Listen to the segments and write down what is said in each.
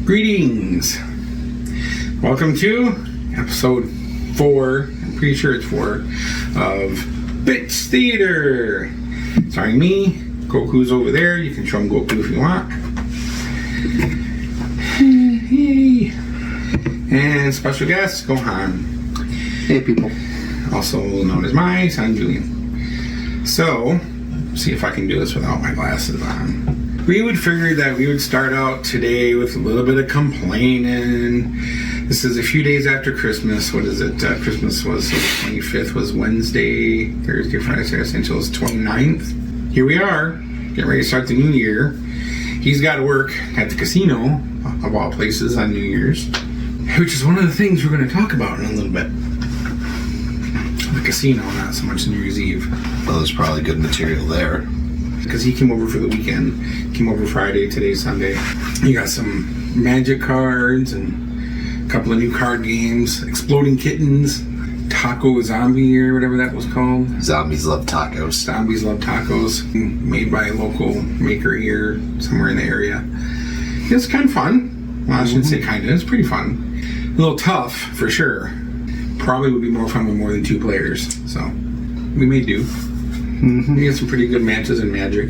Greetings. Welcome to episode 4, I'm pretty sure it's 4, of Bitch Theater. Starring me, Goku's over there. You can show him Goku if you want. Hey. And special guest, Juhan. Hey people. Also known as my son, Julian. So, see if I can do this without my glasses on. We would figure that we would start out today with a little bit of complaining. This is a few days after Christmas. What is it? Christmas was the 25th, was Wednesday, Thursday, Friday, Saturday, Sunday, until it's 29th. Here we are, getting ready to start the new year. He's got to work at the casino, of all places, on New Year's, which is one of the things we're going to talk about in a little bit. The casino, not so much New Year's Eve. Well, there's probably good material there. Because he came over for the weekend. Came over Friday, today's Sunday. He got some magic cards and a couple of new card games. Exploding Kittens, Taco Zombie or whatever that was called. Zombies love tacos. Zombies love tacos. Made by a local maker here, somewhere in the area. It's kind of fun. Well, I shouldn't say kind of. It's pretty fun. A little tough, for sure. Probably would be more fun with more than 2 players. So, we may do. We get some pretty good matches in Magic.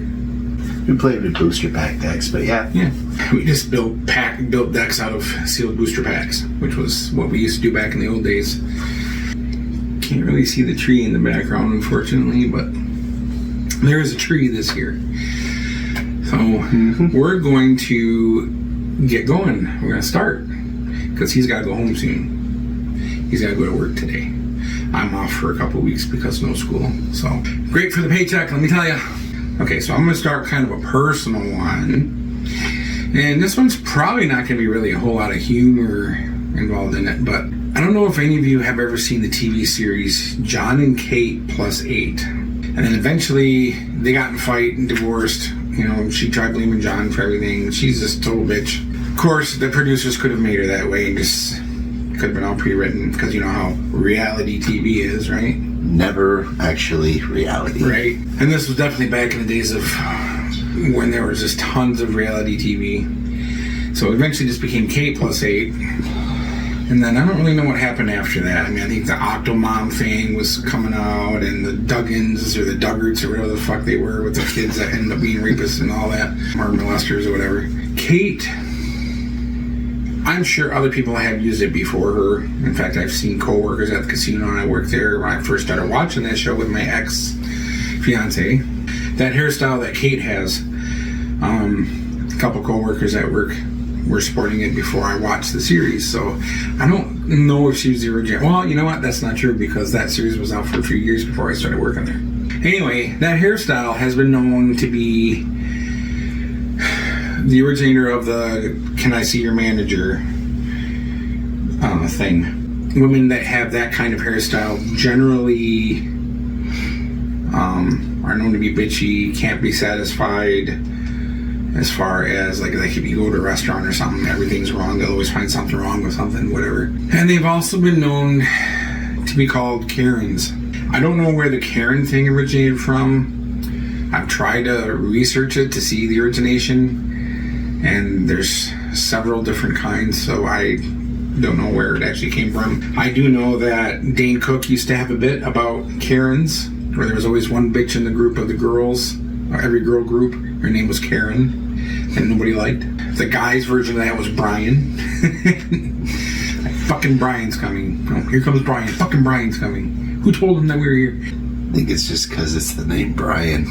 We played with booster pack decks, but yeah. Yeah. We just built decks out of sealed booster packs, which was what we used to do back in the old days. Can't really see the tree in the background, unfortunately, but there is a tree this year. So we're going to get going. We're going to start because he's got to go home soon. He's got to go to work today. I'm off for a couple of weeks because no school. So, great for the paycheck, let me tell you. Okay, so I'm going to start kind of a personal one. And this one's probably not going to be really a whole lot of humor involved in it, but I don't know if any of you have ever seen the TV series John and Kate plus 8. And then eventually they got in a fight and divorced. You know, she tried blaming John for everything. She's just a total bitch. Of course, the producers could have made her that way and just could have been all pre-written because you know how reality TV is, right? Never actually reality. Right. And this was definitely back in the days of when there was just tons of reality TV. So eventually this became K plus 8. And then I don't really know what happened after that. I mean, I think the Octomom thing was coming out and the Duggins or the Duggards or whatever the fuck they were with the kids that ended up being rapists and all that, or molesters or whatever. Kate, I'm sure other people have used it before her. In fact, I've seen co-workers at the casino and I worked there when I first started watching that show with my ex-fiance. That hairstyle that Kate has, a couple co-workers at work were sporting it before I watched the series. So I don't know if she was the original. Well, you know what? That's not true because that series was out for a few years before I started working there. Anyway, that hairstyle has been known to be the originator of the "Can I see your manager" thing. Women that have that kind of hairstyle generally are known to be bitchy, can't be satisfied as far as like if you go to a restaurant or something, everything's wrong, they'll always find something wrong with something, whatever. And they've also been known to be called Karens. I don't know where the Karen thing originated from. I've tried to research it to see the origination, and there's several different kinds, so I don't know where it actually came from. I do know that Dane Cook used to have a bit about Karens, where there was always one bitch in the group of the girls, or every girl group, her name was Karen, that nobody liked. The guy's version of that was Brian. Like, fucking Brian's coming. Oh, here comes Brian. Fucking Brian's coming. Who told him that we were here? I think it's just because it's the name Brian.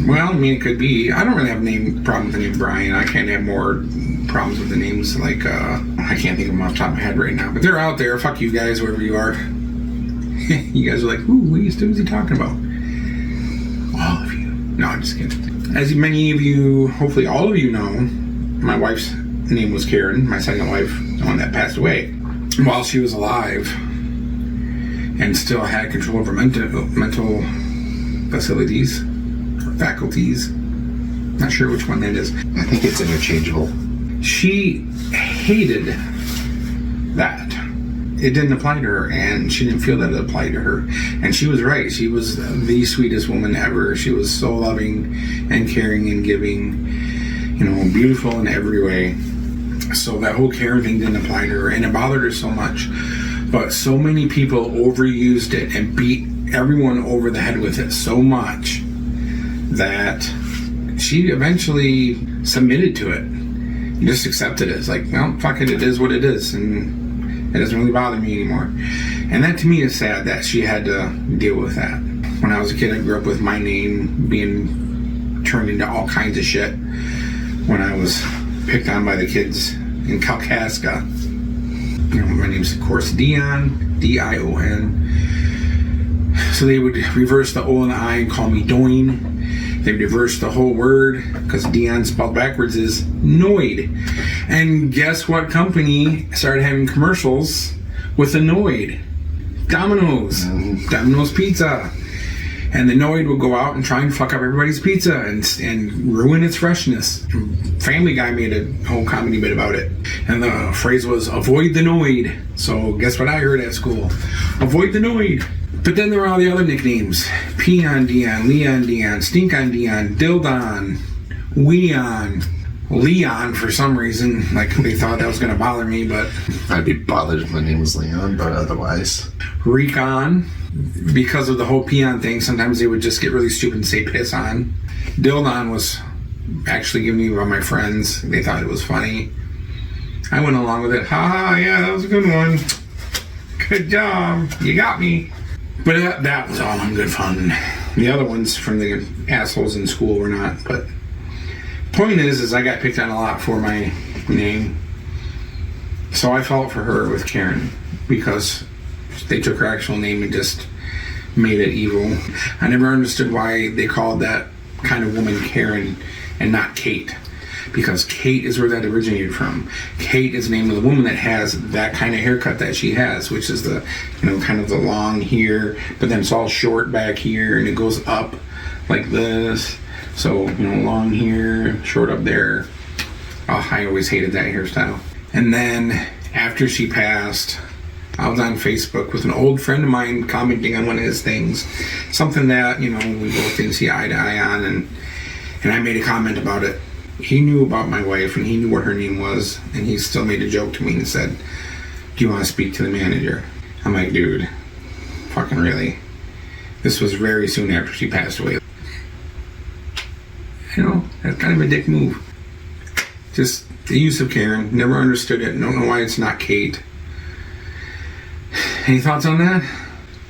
Well, I mean, it could be. I don't really have a problem with the name Brian. I can't have more problems with the names like, I can't think of them off the top of my head right now. But they're out there. Fuck you guys, wherever you are. You guys are like, ooh, what is he talking about? All of you. No, I'm just kidding. As many of you, hopefully all of you know, my wife's name was Karen, my second wife, the one that passed away. While she was alive and still had control of her mental facilities, faculties. Not sure which one that is. I think it's interchangeable. She hated that. It didn't apply to her, and she didn't feel that it applied to her. And she was right. She was the sweetest woman ever. She was so loving and caring and giving, you know, beautiful in every way. So that whole Karen thing didn't apply to her, and it bothered her so much. But so many people overused it and beat everyone over the head with it so much that she eventually submitted to it. And just accepted it. It's like, well, fuck it, it is what it is, and it doesn't really bother me anymore. And that to me is sad that she had to deal with that. When I was a kid, I grew up with my name being turned into all kinds of shit when I was picked on by the kids in Kalkaska. You know, my name's of course Dion, D-I-O-N. So they would reverse the O and the I and call me Doin. They reversed the whole word because Dion spelled backwards is Noid. And guess what company started having commercials with a Noid? Domino's. Domino's Pizza. And the Noid would go out and try and fuck up everybody's pizza and ruin its freshness. Family Guy made a whole comedy bit about it. And the phrase was, avoid the Noid. So guess what I heard at school? Avoid the Noid. But then there were all the other nicknames. Pee on Dion, Leon Dion, Stink on Dion, Dildon, Weon, Leon for some reason. Like they thought that was going to bother me, but... I'd be bothered if my name was Leon, but otherwise... Recon. Because of the whole peon thing, sometimes they would just get really stupid and say piss on. Dildon was actually given me by my friends. They thought it was funny. I went along with it. Ha ha, yeah, that was a good one. Good job. You got me. But that was all in good fun. The other ones from the assholes in school were not. But point is I got picked on a lot for my name. So I felt for her with Karen because they took her actual name and just made it evil. I never understood why they called that kind of woman Karen and not Kate. Because Kate is where that originated from. Kate is the name of the woman that has that kind of haircut that she has, which is the, you know, kind of the long here, but then it's all short back here and it goes up like this. So, you know, long here, short up there. Oh, I always hated that hairstyle. And then after she passed, I was on Facebook with an old friend of mine commenting on one of his things. Something that, you know, we both didn't see eye to eye on, and I made a comment about it. He knew about my wife and he knew what her name was, and he still made a joke to me and said, do you want to speak to the manager? I'm like, dude, fucking really? This was very soon after she passed away. You know, that's kind of a dick move. Just the use of Karen, never understood it, don't know why it's not Kate. Any thoughts on that?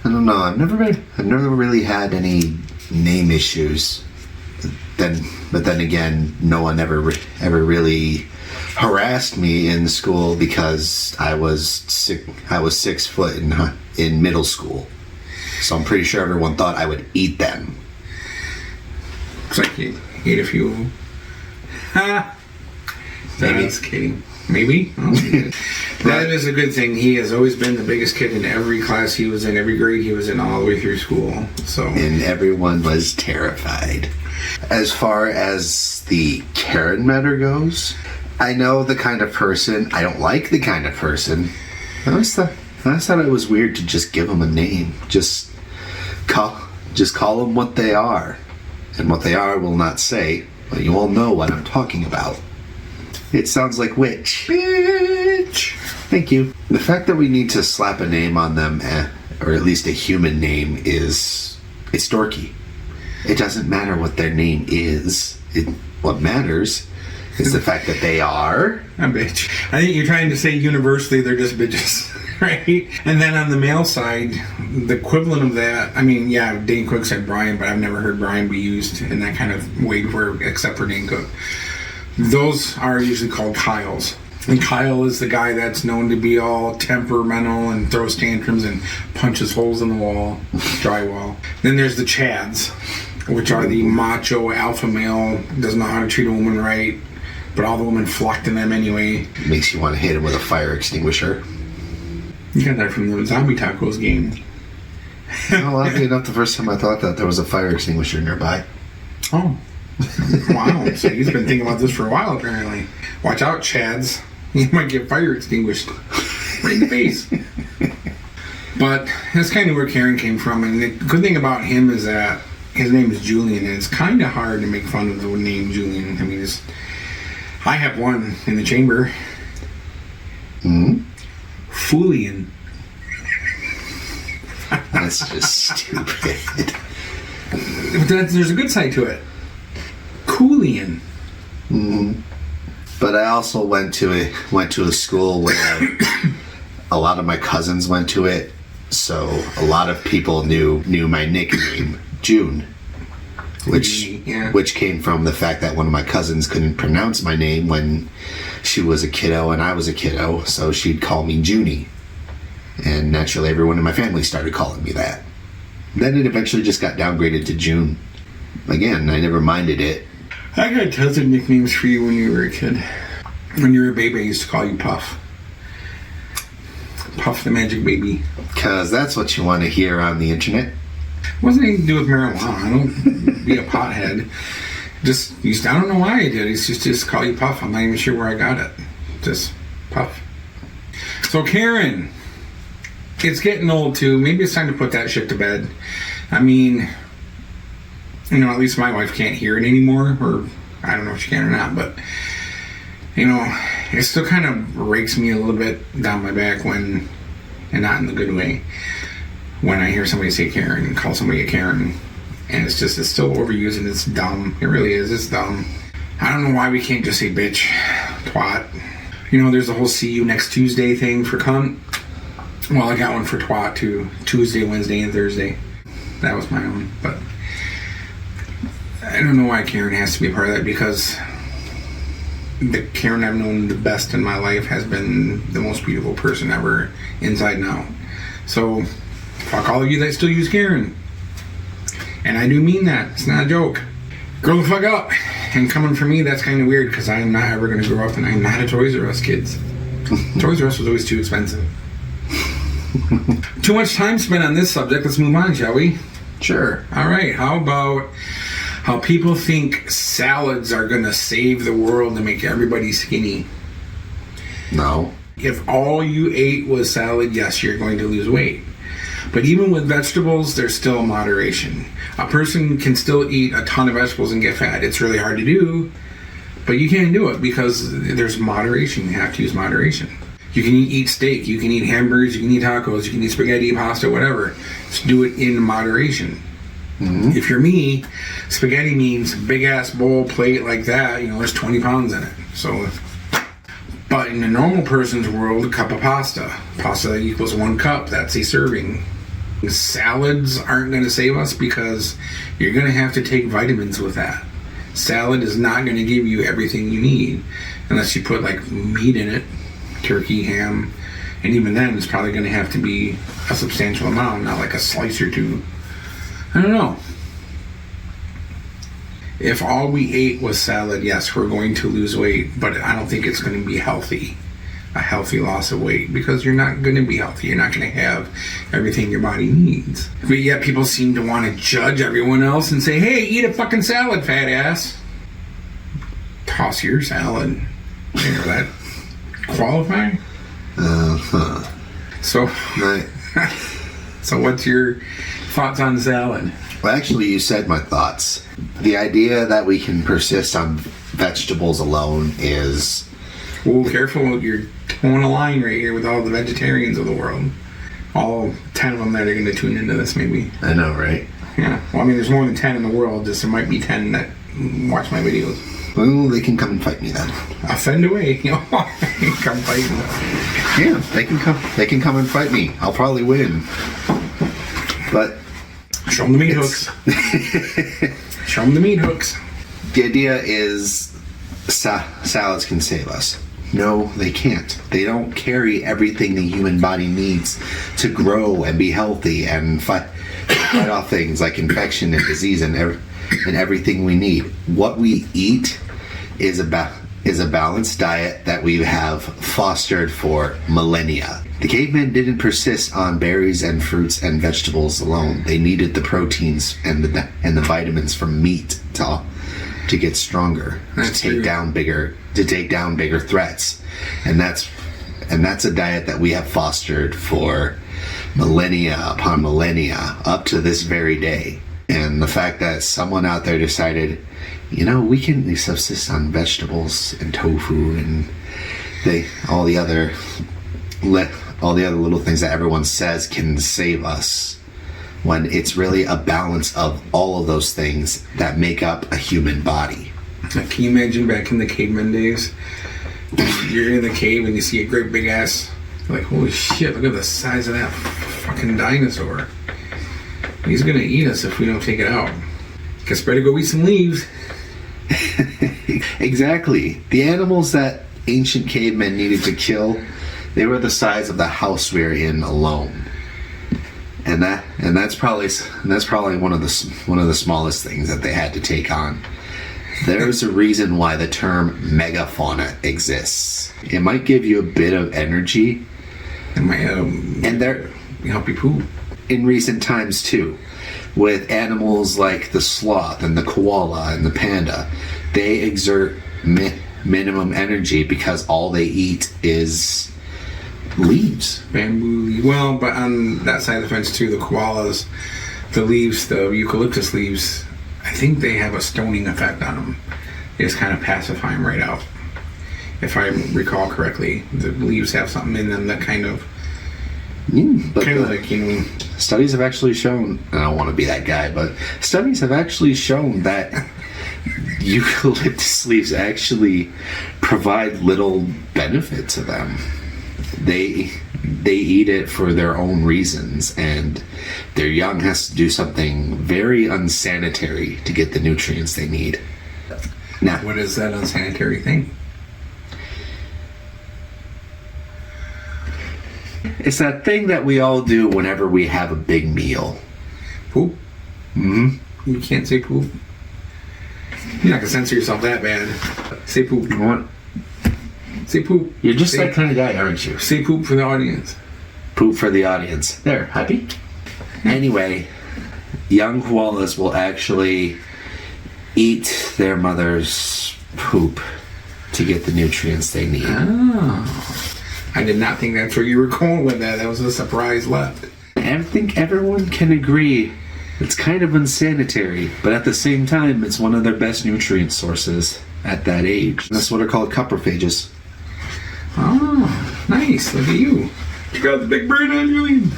I don't know. I've never really had any name issues. But then again, no one ever really harassed me in school because I was 6 foot in middle school. So I'm pretty sure everyone thought I would eat them. Looks like you ate a few of them. Ha! That's kidding. Maybe? Oh, that is a good thing. He has always been the biggest kid in every class he was in, every grade he was in, all the way through school. So, and everyone was terrified. As far as the Karen matter goes, I know the kind of person. I don't like the kind of person. I always thought it was weird to just give them a name. Just call them what they are. And what they are will not say, but you all know what I'm talking about. It sounds like witch. Bitch. Thank you. The fact that we need to slap a name on them, or at least a human name, it's dorky. It doesn't matter what their name is. What matters is the fact that they are a bitch. I think you're trying to say universally they're just bitches, right? And then on the male side, the equivalent of that, I mean, yeah, Dane Cook said Brian, but I've never heard Brian be used in that kind of way except for Dane Cook. Those are usually called Kyles. And Kyle is the guy that's known to be all temperamental and throws tantrums and punches holes in the wall, drywall. Then there's the Chads, which are the macho alpha male, doesn't know how to treat a woman right, but all the women flock to them anyway. Makes you want to hit him with a fire extinguisher. You got that from the Zombie Tacos game. Well, oddly enough, the first time I thought that there was a fire extinguisher nearby. Oh. Wow. So he's been thinking about this for a while, apparently. Watch out, Chads. You might get fire extinguished. Right in the face. But that's kind of where Karen came from. And the good thing about him is that his name is Julian, and it's kind of hard to make fun of the name Julian. I mean, I have one in the chamber. Julian. That's just stupid. But there's a good side to it. Julian. But I also went to a school where a lot of my cousins went to it, so a lot of people knew my nickname, June, which came from the fact that one of my cousins couldn't pronounce my name when she was a kiddo and I was a kiddo, so she'd call me Junie. And naturally, everyone in my family started calling me that. Then it eventually just got downgraded to June. Again, I never minded it. I got tons of nicknames for you when you were a kid. When you were a baby, I used to call you Puff. Puff the Magic Baby. Because that's what you want to hear on the internet. It wasn't anything to do with marijuana. I don't be a pothead. I don't know why I did. It's just call you Puff. I'm not even sure where I got it. Just Puff. So Karen, it's getting old too. Maybe it's time to put that shit to bed. I mean, at least my wife can't hear it anymore, or I don't know if she can or not, but it still kind of rakes me a little bit down my back and not in the good way, when I hear somebody say Karen, call somebody a Karen, and it's still overused and it's dumb. It really is. It's dumb. I don't know why we can't just say bitch, twat. There's the whole see you next Tuesday thing for cunt. Well, I got one for twat too. Tuesday, Wednesday, and Thursday. That was my own, but I don't know why Karen has to be a part of that, because the Karen I've known the best in my life has been the most beautiful person ever, inside and out. So, fuck all of you that still use Karen. And I do mean that. It's not a joke. Grow the fuck up. And coming from me, that's kind of weird, because I am not ever going to grow up, and I'm not a Toys R Us kid. Toys R Us was always too expensive. Too much time spent on this subject. Let's move on, shall we? Sure. All right. How about how people think salads are going to save the world and make everybody skinny? No. If all you ate was salad, yes, you're going to lose weight. But even with vegetables, there's still moderation. A person can still eat a ton of vegetables and get fat. It's really hard to do, but you can't do it because there's moderation. You have to use moderation. You can eat steak, you can eat hamburgers, you can eat tacos, you can eat spaghetti, pasta, whatever. Just do it in moderation. If you're me, spaghetti means big ass bowl plate like that, there's 20 pounds in it. So, but in a normal person's world, a cup of pasta that equals 1 cup, that's a serving. Salads aren't going to save us because you're going to have to take vitamins with that. Salad is not going to give you everything you need unless you put like meat in it, turkey, ham, and even then it's probably going to have to be a substantial amount, not like a slice or two. I don't know. If all we ate was salad, yes, we're going to lose weight, but I don't think it's going to be healthy. A healthy loss of weight, because you're not going to be healthy. You're not going to have everything your body needs. But yet people seem to want to judge everyone else and say, hey, eat a fucking salad, fat ass. Toss your salad. That qualify? So, Right. So what's your thoughts on salad? Well, actually, you said my thoughts. The idea that we can persist on vegetables alone is... Well, careful, you're towing a line right here with all the vegetarians of the world. All 10 of them that are going to tune into this, maybe. I know, right? Yeah. Well, I mean, there's more than 10 in the world. Just there might be 10 that watch my videos. Well, they can come and fight me then. I'll send away. Come fight me. Yeah, they can come. They can come and fight me. I'll probably win. But show them the meat hooks. Show them the meat hooks. The idea is salads can save us. No, they can't. They don't carry everything the human body needs to grow and be healthy and fight off things like infection and disease and everything we need. What we eat is a balanced diet that we have fostered for millennia. The cavemen didn't persist on berries and fruits and vegetables alone. They needed the proteins and the vitamins from meat to get stronger, to take down bigger threats, and that's a diet that we have fostered for millennia upon millennia up to this very day. And the fact that someone out there decided, we can subsist on vegetables and tofu all the other little things that everyone says can save us, when it's really a balance of all of those things that make up a human body. Like, can you imagine back in the caveman days? You're in the cave and you see a great big ass. You're like, holy shit, look at the size of that fucking dinosaur. He's gonna eat us if we don't take it out. Guess better go eat some leaves. Exactly. The animals that ancient cavemen needed to kill, they were the size of the house we're in alone. And that's probably one of the smallest things that they had to take on. There's a reason why the term megafauna exists. It might give you a bit of energy. It might help you poop. In recent times too, with animals like the sloth and the koala and the panda, they exert minimum energy because all they eat is leaves. Bamboo leaves. Well, but on that side of the fence too, the koalas, the leaves, the eucalyptus leaves, I think they have a stoning effect on them. They just kind of pacify them right out. If I recall correctly, the leaves have something in them that kind of like, you know. Studies have actually shown, I don't want to be that guy, but studies have actually shown that eucalyptus leaves actually provide little benefit to them. They eat it for their own reasons, and their young has to do something very unsanitary to get the nutrients they need. Now, what is that unsanitary thing? It's that thing that we all do whenever we have a big meal. Poop? Mm-hmm. You can't say poop. You're not gonna censor yourself that bad. Say poop. You want? Say poop. You're just that kind of guy, aren't you? Say poop for the audience. Poop for the audience. There, happy? Anyway, young koalas will actually eat their mother's poop to get the nutrients they need. Oh. I did not think that's where you were going with that. That was a surprise left. I think everyone can agree it's kind of unsanitary, but at the same time, it's one of their best nutrient sources at that age. That's what are called coprophages. Oh, nice. Look at you. You got the big brain on, Julian.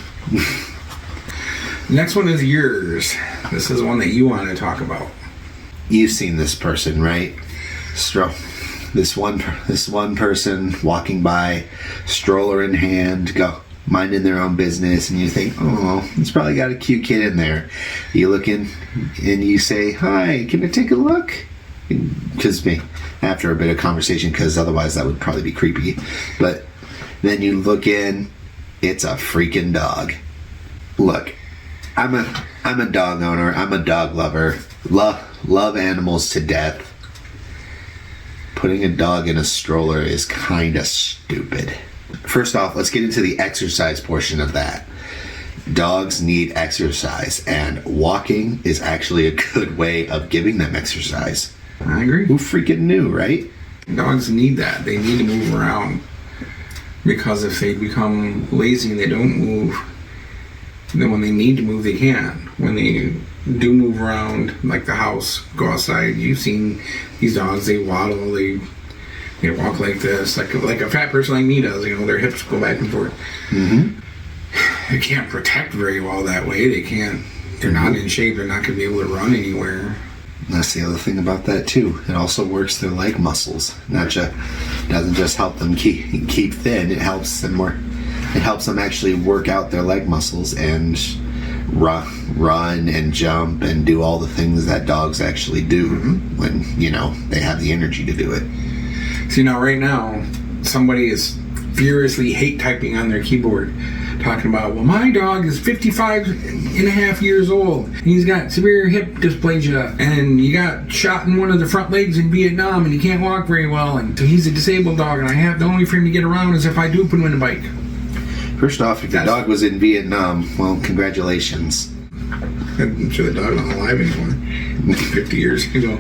Next one is yours. This is one that you want to talk about. You've seen this person, right? This one person walking by, stroller in hand, minding their own business, and you think, oh, he's probably got a cute kid in there. You look in and you say, hi, can I take a look? Because after a bit of conversation, because otherwise that would probably be creepy. But then you look in, it's a freaking dog. Look, I'm a dog owner. I'm a dog lover. Love animals to death. Putting a dog in a stroller is kind of stupid. First off, let's get into the exercise portion of that. Dogs need exercise, and walking is actually a good way of giving them exercise. I agree. Who freaking knew, right? Dogs need that. They need to move around, because if they become lazy and they don't move, then when they need to move, they can't. When they do move around, like the house, go outside, you've seen these dogs, they waddle, they walk like this, like a fat person like me does, their hips go back and forth. Mm-hmm. They can't protect very well that way. They're not in shape, they're not going to be able to run anywhere. That's the other thing about that too. It also works their leg muscles. Doesn't just help them keep thin, it helps them actually work out their leg muscles and run and jump and do all the things that dogs actually do when they have the energy to do it. So right now somebody is furiously hate typing on their keyboard talking about, well, my dog is 55 and a half years old and he's got severe hip dysplasia and he got shot in one of the front legs in Vietnam and he can't walk very well, and so he's a disabled dog, and the only way for him to get around is if I do put him in a bike. First off, if your dog was in Vietnam, well, congratulations. I'm sure the dog wasn't alive anymore. 50 years ago.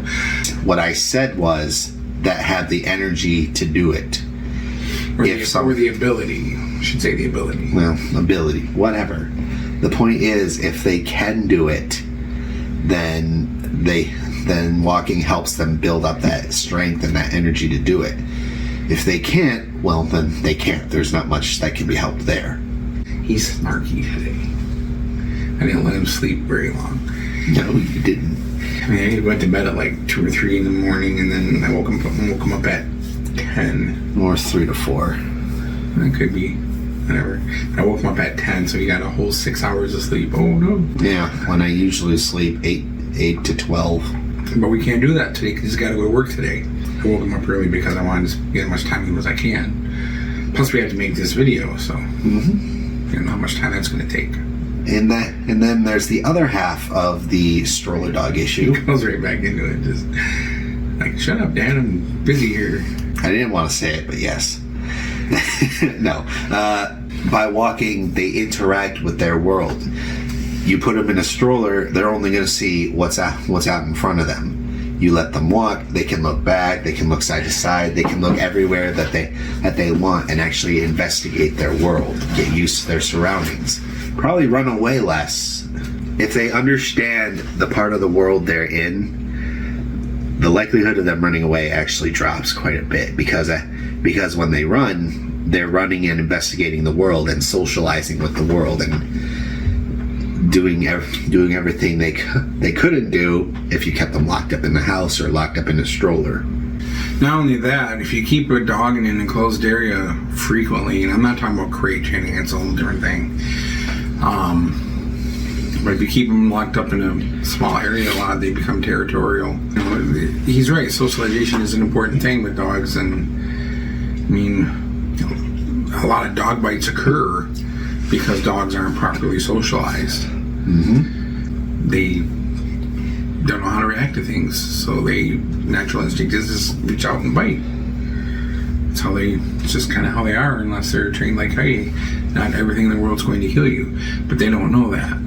What I said was that have the energy to do it. Or the ability. I should say the ability. Well, ability, whatever. The point is, if they can do it, then walking helps them build up that strength and that energy to do it. If they can't, well, then they can't. There's not much that can be helped there. He's snarky today. I didn't let him sleep very long. No, you didn't. I mean, he went to bed at like 2 or 3 in the morning, and then I woke him up at 10. Or 3 to 4. That could be. Whatever. I woke him up at 10, so he got a whole 6 hours of sleep. Oh, no. Yeah, when I usually sleep 8 to 12. But we can't do that today because he's got to go to work today. I woke him up early because I wanted to get as much time as I can. Plus, we have to make this video, so you don't know how much time that's going to take. And then there's the other half of the stroller dog issue. He goes right back into it, just like, shut up, Dad, I'm busy here. I didn't want to say it, but yes. No. By walking, they interact with their world. You put them in a stroller, they're only going to see what's out in front of them. You let them walk, they can look back, they can look side to side, they can look everywhere that they want and actually investigate their world, get used to their surroundings. Probably run away less. If they understand the part of the world they're in, the likelihood of them running away actually drops quite a bit because when they run, they're running and investigating the world and socializing with the world and doing everything they couldn't do if you kept them locked up in the house or locked up in a stroller. Not only that, if you keep a dog in an enclosed area frequently, and I'm not talking about crate training, it's a whole different thing. But if you keep them locked up in a small area a lot, they become territorial. You know, he's right. Socialization is an important thing with dogs, and I mean, a lot of dog bites occur because dogs aren't properly socialized. They don't know how to react to things, so natural instinct is just reach out and bite. It's just kind of how they are, unless they're trained like, hey, not everything in the world's going to kill you. But they don't know that.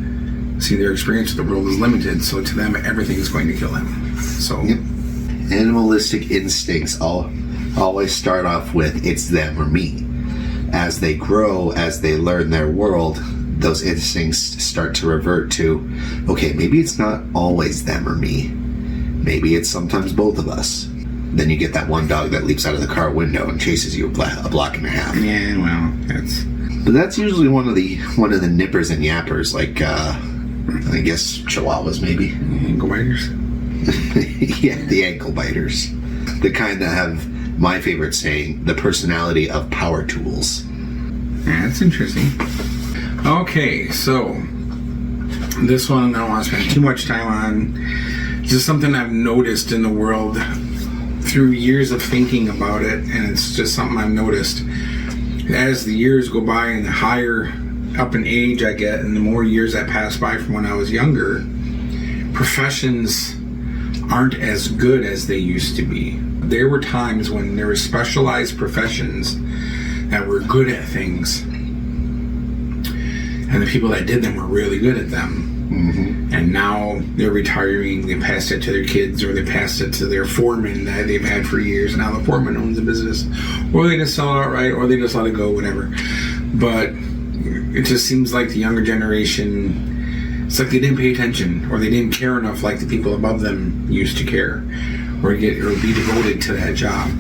See, their experience with the world is limited, so to them, everything is going to kill them. So, yep. Animalistic instincts always start off with it's them or me. As they grow, as they learn their world, those instincts start to revert to, okay, maybe it's not always them or me. Maybe it's sometimes both of us. Then you get that one dog that leaps out of the car window and chases you a block and a half. Yeah, well, that's usually one of the nippers and yappers, like I guess Chihuahuas maybe. Ankle biters. Yeah, the ankle biters, the kind that have my favorite saying, the personality of power tools. Yeah, that's interesting. Okay, so this one I don't want to spend too much time on. It's just something I've noticed in the world through years of thinking about it, and it's just something I've noticed. As the years go by and the higher up in age I get and the more years that pass by from when I was younger, professions aren't as good as they used to be. There were times when there were specialized professions that were good at things, and the people that did them were really good at them. And now they're retiring, they passed it to their kids, or they passed it to their foreman that they've had for years, and now the foreman owns the business, or they just sell it outright, or they just let it go, whatever. But it just seems like the younger generation, it's like they didn't pay attention, or they didn't care enough like the people above them used to care, or be devoted to that job.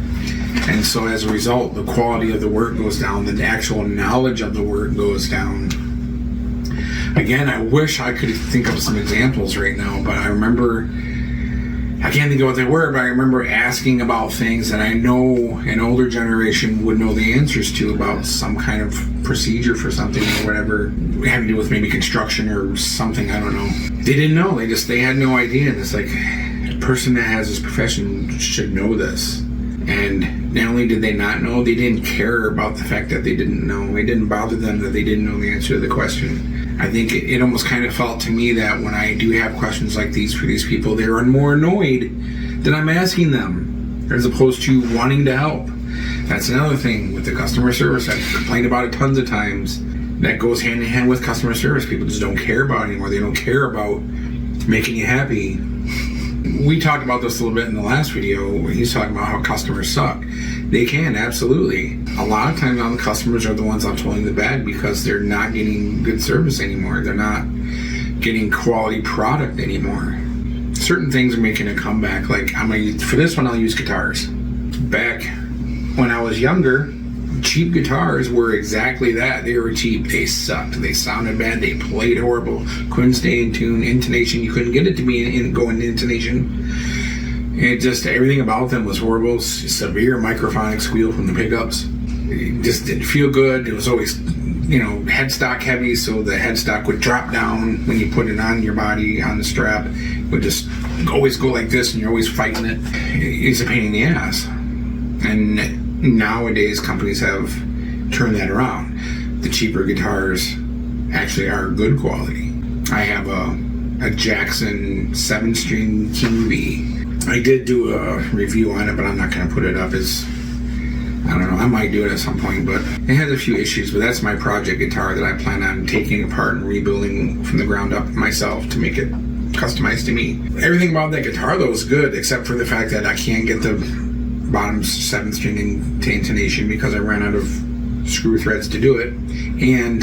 And so as a result, the quality of the work goes down, the actual knowledge of the work goes down. Again, I wish I could think of some examples right now, but I can't think of what they were, but I remember asking about things that I know an older generation would know the answers to about some kind of procedure for something or whatever, having to do with maybe construction or something, I don't know. They didn't know, they had no idea, and it's like, a person that has this profession should know this. And not only did they not know, they didn't care about the fact that they didn't know. It didn't bother them that they didn't know the answer to the question. I think it almost kind of felt to me that when I do have questions like these for these people, they're more annoyed that I'm asking them as opposed to wanting to help. That's another thing with the customer service. I've complained about it tons of times. That goes hand in hand with customer service. People just don't care about it anymore. They don't care about making you happy. We talked about this a little bit in the last video where he's talking about how customers suck. They can, absolutely. A lot of times now the customers are the ones out pulling the bag because they're not getting good service anymore. They're not getting quality product anymore. Certain things are making a comeback. Like for this one, I'll use guitars. Back when I was younger, cheap guitars were exactly that. They were cheap. They sucked. They sounded bad. They played horrible. Couldn't stay in tune. Intonation, you couldn't get it to be go into intonation. It just, everything about them was horrible. Severe microphonic squeal from the pickups. It just didn't feel good. It was always, headstock heavy, so the headstock would drop down when you put it on your body, on the strap. It would just always go like this, and you're always fighting it. It's a pain in the ass. And nowadays, companies have turned that around. The cheaper guitars actually are good quality. I have a Jackson 7-string King V. I did do a review on it, but I'm not going to put it up as, I don't know, I might do it at some point, but it has a few issues. But that's my project guitar that I plan on taking apart and rebuilding from the ground up myself to make it customized to me. Everything about that guitar, though, is good, except for the fact that I can't get the bottom 7th string into intonation because I ran out of screw threads to do it. And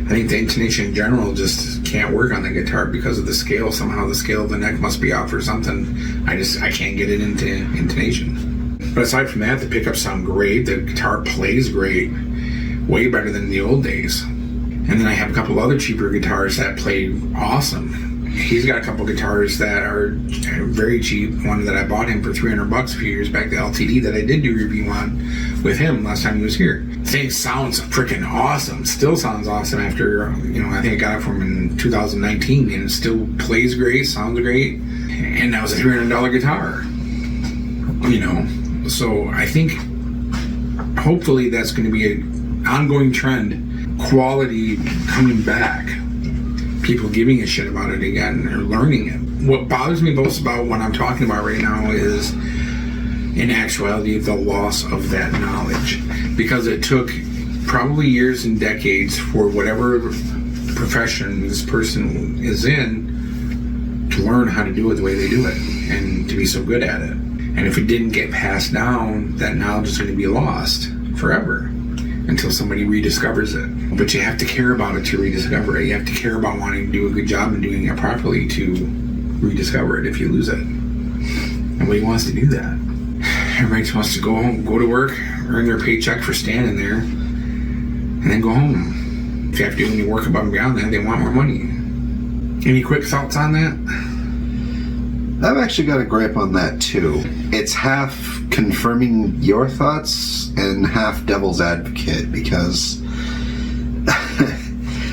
I think the intonation in general just can't work on the guitar because of the scale. Somehow the scale of the neck must be off or something. I can't get it into intonation. But aside from that, the pickups sound great. The guitar plays great. Way better than the old days. And then I have a couple other cheaper guitars that play awesome. He's got a couple guitars that are very cheap. One that I bought him for $300 a few years back, the LTD that I did do a review on with him last time he was here. Thing sounds freaking awesome. Still sounds awesome after, I think I got it from him in 2019, and it still plays great, sounds great. And that was a $300 guitar. So I think hopefully that's going to be an ongoing trend. Quality coming back. People giving a shit about it again or learning it. What bothers me most about what I'm talking about right now is, in actuality, the loss of that knowledge. Because it took probably years and decades for whatever profession this person is in to learn how to do it the way they do it and to be so good at it. And if it didn't get passed down, that knowledge is going to be lost forever until somebody rediscovers it. But you have to care about it to rediscover it. You have to care about wanting to do a good job and doing it properly to rediscover it if you lose it. Nobody wants to do that. Everybody just wants to go home, go to work, earn their paycheck for standing there, and then go home. If you have to do any work above and beyond that, they want more money. Any quick thoughts on that? I've actually got a gripe on that too. It's half confirming your thoughts and half devil's advocate, because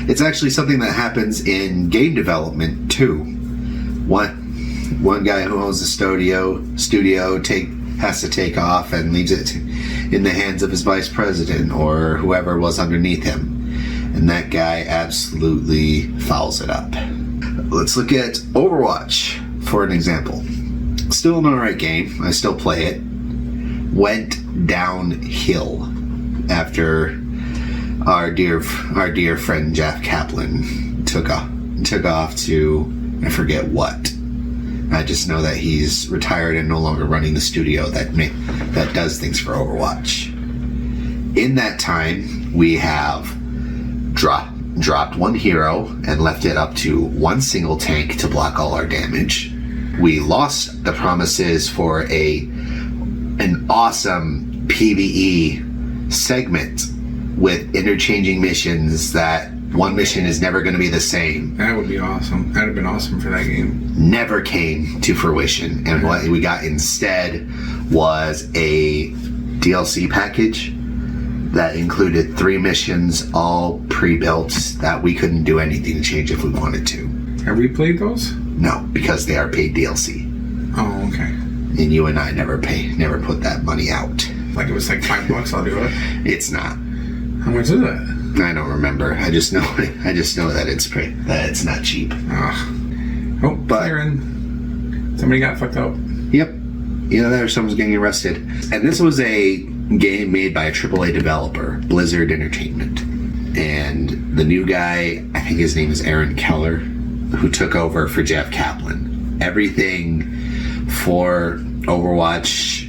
it's actually something that happens in game development too. One guy who owns the studio has to take off and leaves it in the hands of his vice president or whoever was underneath him, and that guy absolutely fouls it up. Let's look at Overwatch for an example. Still an alright game. I still play it. Went downhill after our dear friend Jeff Kaplan took off to, I forget what. I just know that he's retired and no longer running the studio that does things for Overwatch. In that time, we have dropped one hero and left it up to one single tank to block all our damage. We lost the promises for an awesome PvE segment with interchanging missions that one mission is never going to be the same. That would be awesome. That would have been awesome for that game. Never came to fruition. And what we got instead was a DLC package that included 3 missions, all pre-built, that we couldn't do anything to change if we wanted to. Have we played those? No, because they are paid DLC. Oh, okay. And you and I never never put that money out. Like it was like $5, I'll do it. It's not. How much is it? I don't remember. I just know that it's not cheap. Oh, Byron. Somebody got fucked up. Yep. Someone's getting arrested. And this was a game made by a AAA developer, Blizzard Entertainment. And the new guy, I think his name is Aaron Keller, who took over for Jeff Kaplan. Everything for Overwatch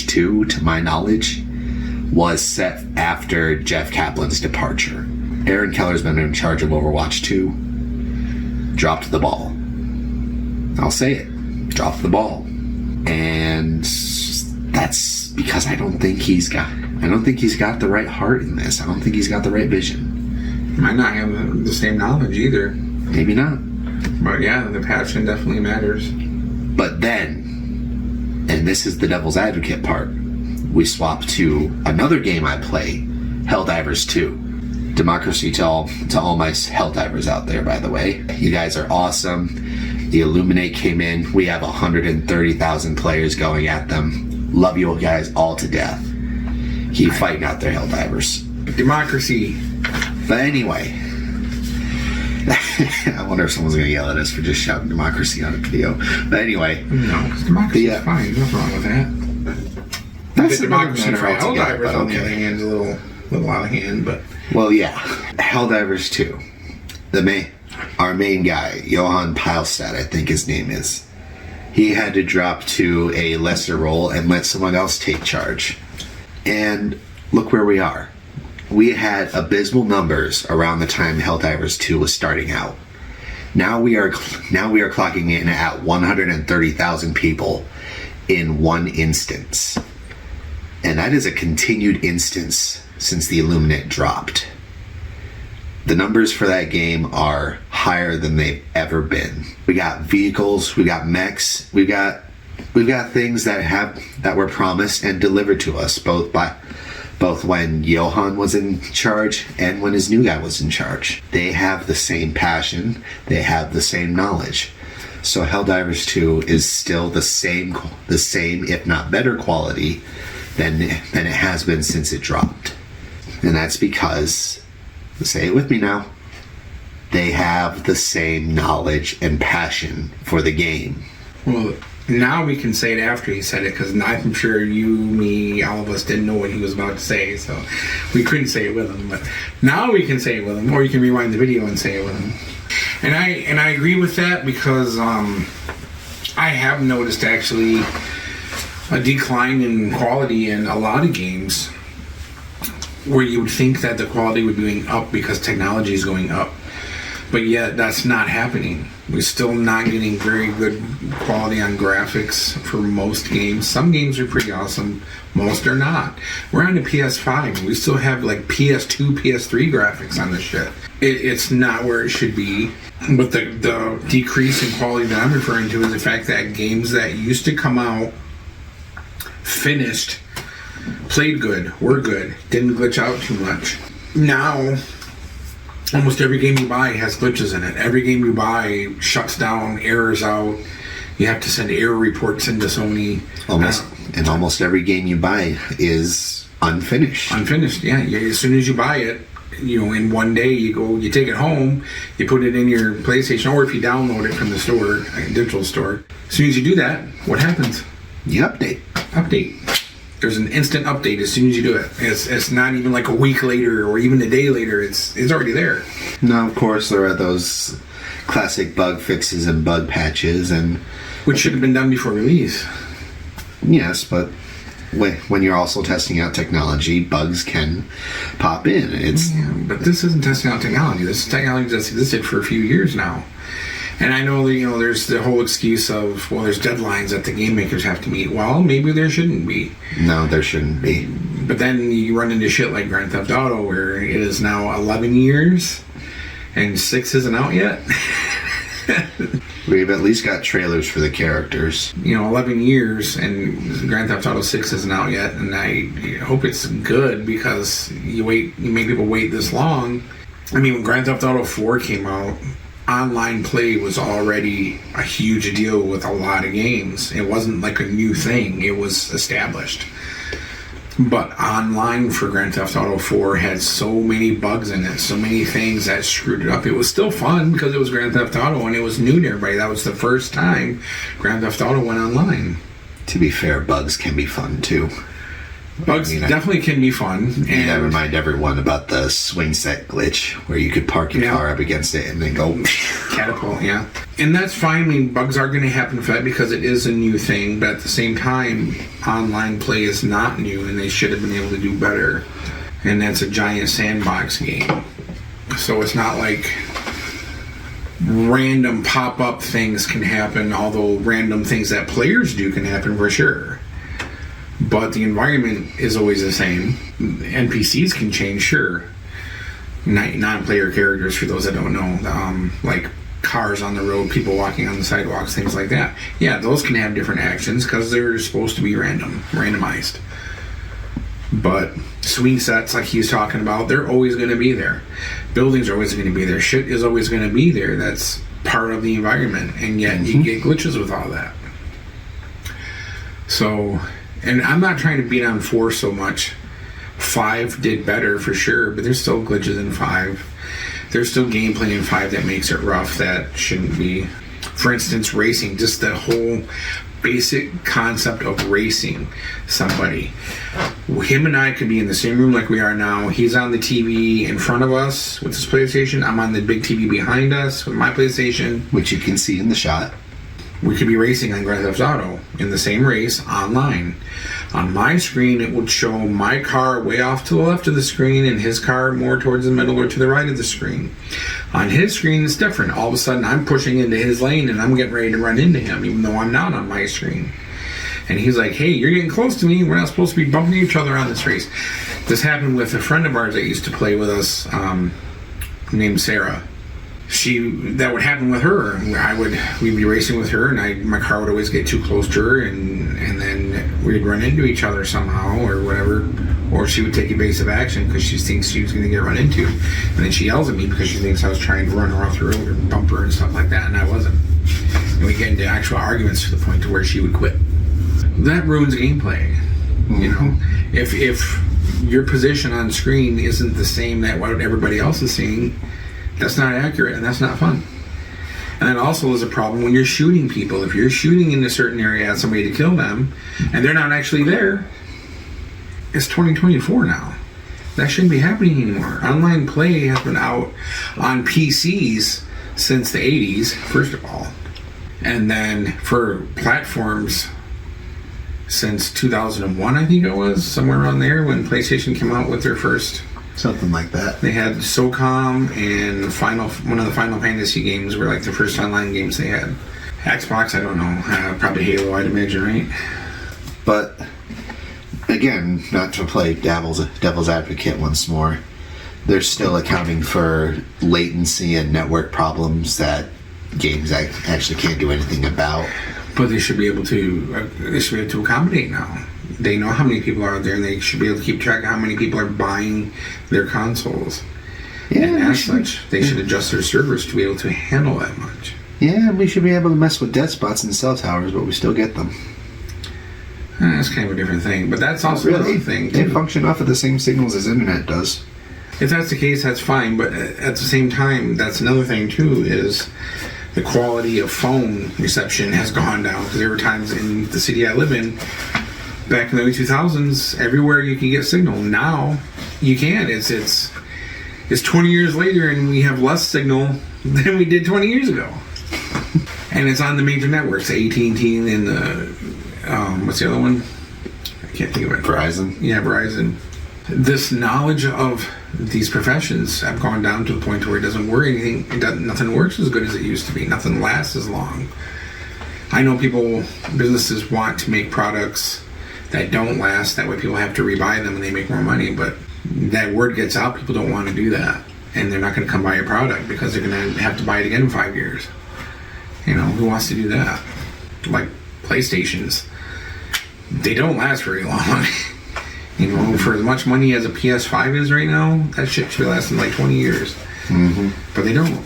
2, to my knowledge, was set after Jeff Kaplan's departure. Aaron Keller's been in charge of Overwatch 2. Dropped the ball. I'll say it. Dropped the ball. And That's because I don't think he's got the right heart in this. I don't think he's got the right vision. Might not have the same knowledge either. Maybe not. But yeah, the passion definitely matters. But then, and this is the devil's advocate part, we swap to another game I play, Helldivers 2. Democracy to all my Helldivers out there, by the way. You guys are awesome. The Illuminate came in. We have 130,000 players going at them. Love you guys all to death. Keep fighting out there, Helldivers. Democracy. But anyway, I wonder if someone's going to yell at us for just shouting democracy on a video. But anyway. No, because democracy is fine. There's nothing wrong with that. That's democracy for altogether, Helldivers on the other hand is a little out of hand, but... Well, yeah. Helldivers 2. Our main guy, Johan Pilestad, I think his name is. He had to drop to a lesser role and let someone else take charge. And look where we are. We had abysmal numbers around the time Helldivers 2 was starting out. Now we are clocking in at 130,000 people in one instance. And that is a continued instance since the Illuminate dropped. The numbers for that game are higher than they've ever been. We got vehicles, we got mechs, we've got things that were promised and delivered to us both when Johan was in charge and when his new guy was in charge. They have the same passion, they have the same knowledge. So Helldivers 2 is still the same if not better quality than it has been since it dropped. And that's because, say it with me now, they have the same knowledge and passion for the game. Well, now we can say it after he said it, because I'm sure you, me, all of us didn't know what he was about to say, so we couldn't say it with him. But now we can say it with him, or you can rewind the video and say it with him. And I agree with that because I have noticed actually a decline in quality in a lot of games where you would think that the quality would be going up because technology is going up. But yet, that's not happening. We're still not getting very good quality on graphics for most games. Some games are pretty awesome. Most are not. We're on the PS5. We still have like PS2, PS3 graphics on this shit. It's not where it should be. But the decrease in quality that I'm referring to is the fact that games that used to come out, finished, played good, were good, didn't glitch out too much. Now, almost every game you buy has glitches in it. Every game you buy shuts down, errors out. You have to send error reports into Sony. Almost every game you buy is unfinished. Unfinished, yeah. As soon as you buy it, in one day you take it home, you put it in your PlayStation, or if you download it from the store, a digital store. As soon as you do that, what happens? You update. There's an instant update as soon as you do it. It's not even like a week later or even a day later. It's already there. Now, of course, there are those classic bug fixes and bug patches, and which should have been done before release. Yes, but when you're also testing out technology, bugs can pop in. But this isn't testing out technology. This technology that's existed for a few years now. And I know that, there's the whole excuse of, there's deadlines that the game makers have to meet. Well, maybe there shouldn't be. No, there shouldn't be. But then you run into shit like Grand Theft Auto, where it is now 11 years and 6 isn't out yet. We've at least got trailers for the characters. 11 years and Grand Theft Auto 6 isn't out yet, and I hope it's good because you make people wait this long. I mean, when Grand Theft Auto 4 came out, online play was already a huge deal with a lot of games. It wasn't like a new thing. It was established. But online for Grand Theft Auto 4 had so many bugs in it, so many things that screwed it up. It was still fun because it was Grand Theft Auto and it was new to everybody. That was the first time Grand Theft Auto went online. To be fair, bugs can be fun too. Bugs definitely can be fun. And I remind everyone about the swing set glitch where you could park your car up against it and then go catapult, yeah. And that's fine. I mean, bugs are going to happen for that because it is a new thing, but at the same time, online play is not new and they should have been able to do better. And that's a giant sandbox game. So it's not like random pop-up things can happen, although random things that players do can happen for sure. but the environment is always the same. NPCs can change, sure. Non-player characters, for those that don't know, like cars on the road, people walking on the sidewalks, things like that. Yeah, those can have different actions because they're supposed to be randomized. But swing sets, like he's talking about, they're always going to be there. Buildings are always going to be there. Shit is always going to be there. That's part of the environment, and yet you get glitches with all that. So, and I'm not trying to beat on 4 so much. 5 did better for sure, but there's still glitches in 5. There's still gameplay in 5 that makes it rough that shouldn't be. For instance, racing, just the whole basic concept of racing somebody. Him and I could be in the same room like we are now. He's on the TV in front of us with his PlayStation. I'm on the big TV behind us with my PlayStation. Which you can see in the shot. We could be racing on Grand Theft Auto in the same race online. On my screen, it would show my car way off to the left of the screen and his car more towards the middle or to the right of the screen. On his screen, it's different. All of a sudden, I'm pushing into his lane and I'm getting ready to run into him, even though I'm not on my screen. And he's like, hey, you're getting close to me. We're not supposed to be bumping each other on this race. This happened with a friend of ours that used to play with us named Sarah. That would happen with her. We'd be racing with her, and my car would always get too close to her, and then we'd run into each other somehow or whatever, or she would take evasive action because she thinks she was going to get run into, and then she yells at me because she thinks I was trying to run her off the road or bump her and stuff like that, and I wasn't. And we get into actual arguments to the point to where she would quit. That ruins gameplay. You know, if your position on screen isn't the same that what everybody else is seeing, that's not accurate, and that's not fun. And that also is a problem when you're shooting people. If you're shooting in a certain area at somebody to kill them, and they're not actually there, it's 2024 now. That shouldn't be happening anymore. Online play has been out on PCs since the 80s, first of all. And then for platforms since 2001, I think it was, somewhere around there, when PlayStation came out with their first... Something like that. They had SOCOM and one of the Final Fantasy games were like the first online games they had. Xbox, I don't know. Probably Halo, I'd imagine, right? But, again, not to play devil's advocate once more, they're still accounting for latency and network problems that games actually can't do anything about. But they should be able to accommodate now. They know how many people are out there, and they should be able to keep track of how many people are buying their consoles. Yeah, and as such, they should adjust their servers to be able to handle that much. Yeah, we should be able to mess with dead spots and cell towers, but we still get them. That's kind of a different thing, but that's also another thing, too. They function off of the same signals as internet does. If that's the case, that's fine, but at the same time, that's another thing, too, is the quality of phone reception has gone down, because there were times in the city I live in, back in the early 2000s, everywhere you can get signal. Now, you can't. It's 20 years later, and we have less signal than we did 20 years ago. And it's on the major networks, AT&T and what's the other one? I can't think of it. Verizon. Yeah, Verizon. This knowledge of these professions have gone down to the point where it doesn't work anything. Nothing works as good as it used to be. Nothing lasts as long. I know businesses want to make products that don't last, that way people have to rebuy them and they make more money, but that word gets out, people don't want to do that, and they're not going to come buy a product because they're going to have to buy it again in 5 years. You know, who wants to do that? Like PlayStations, they don't last very long. You know, for as much money as a PS5 is right now, that shit should be lasting like 20 years. But they don't.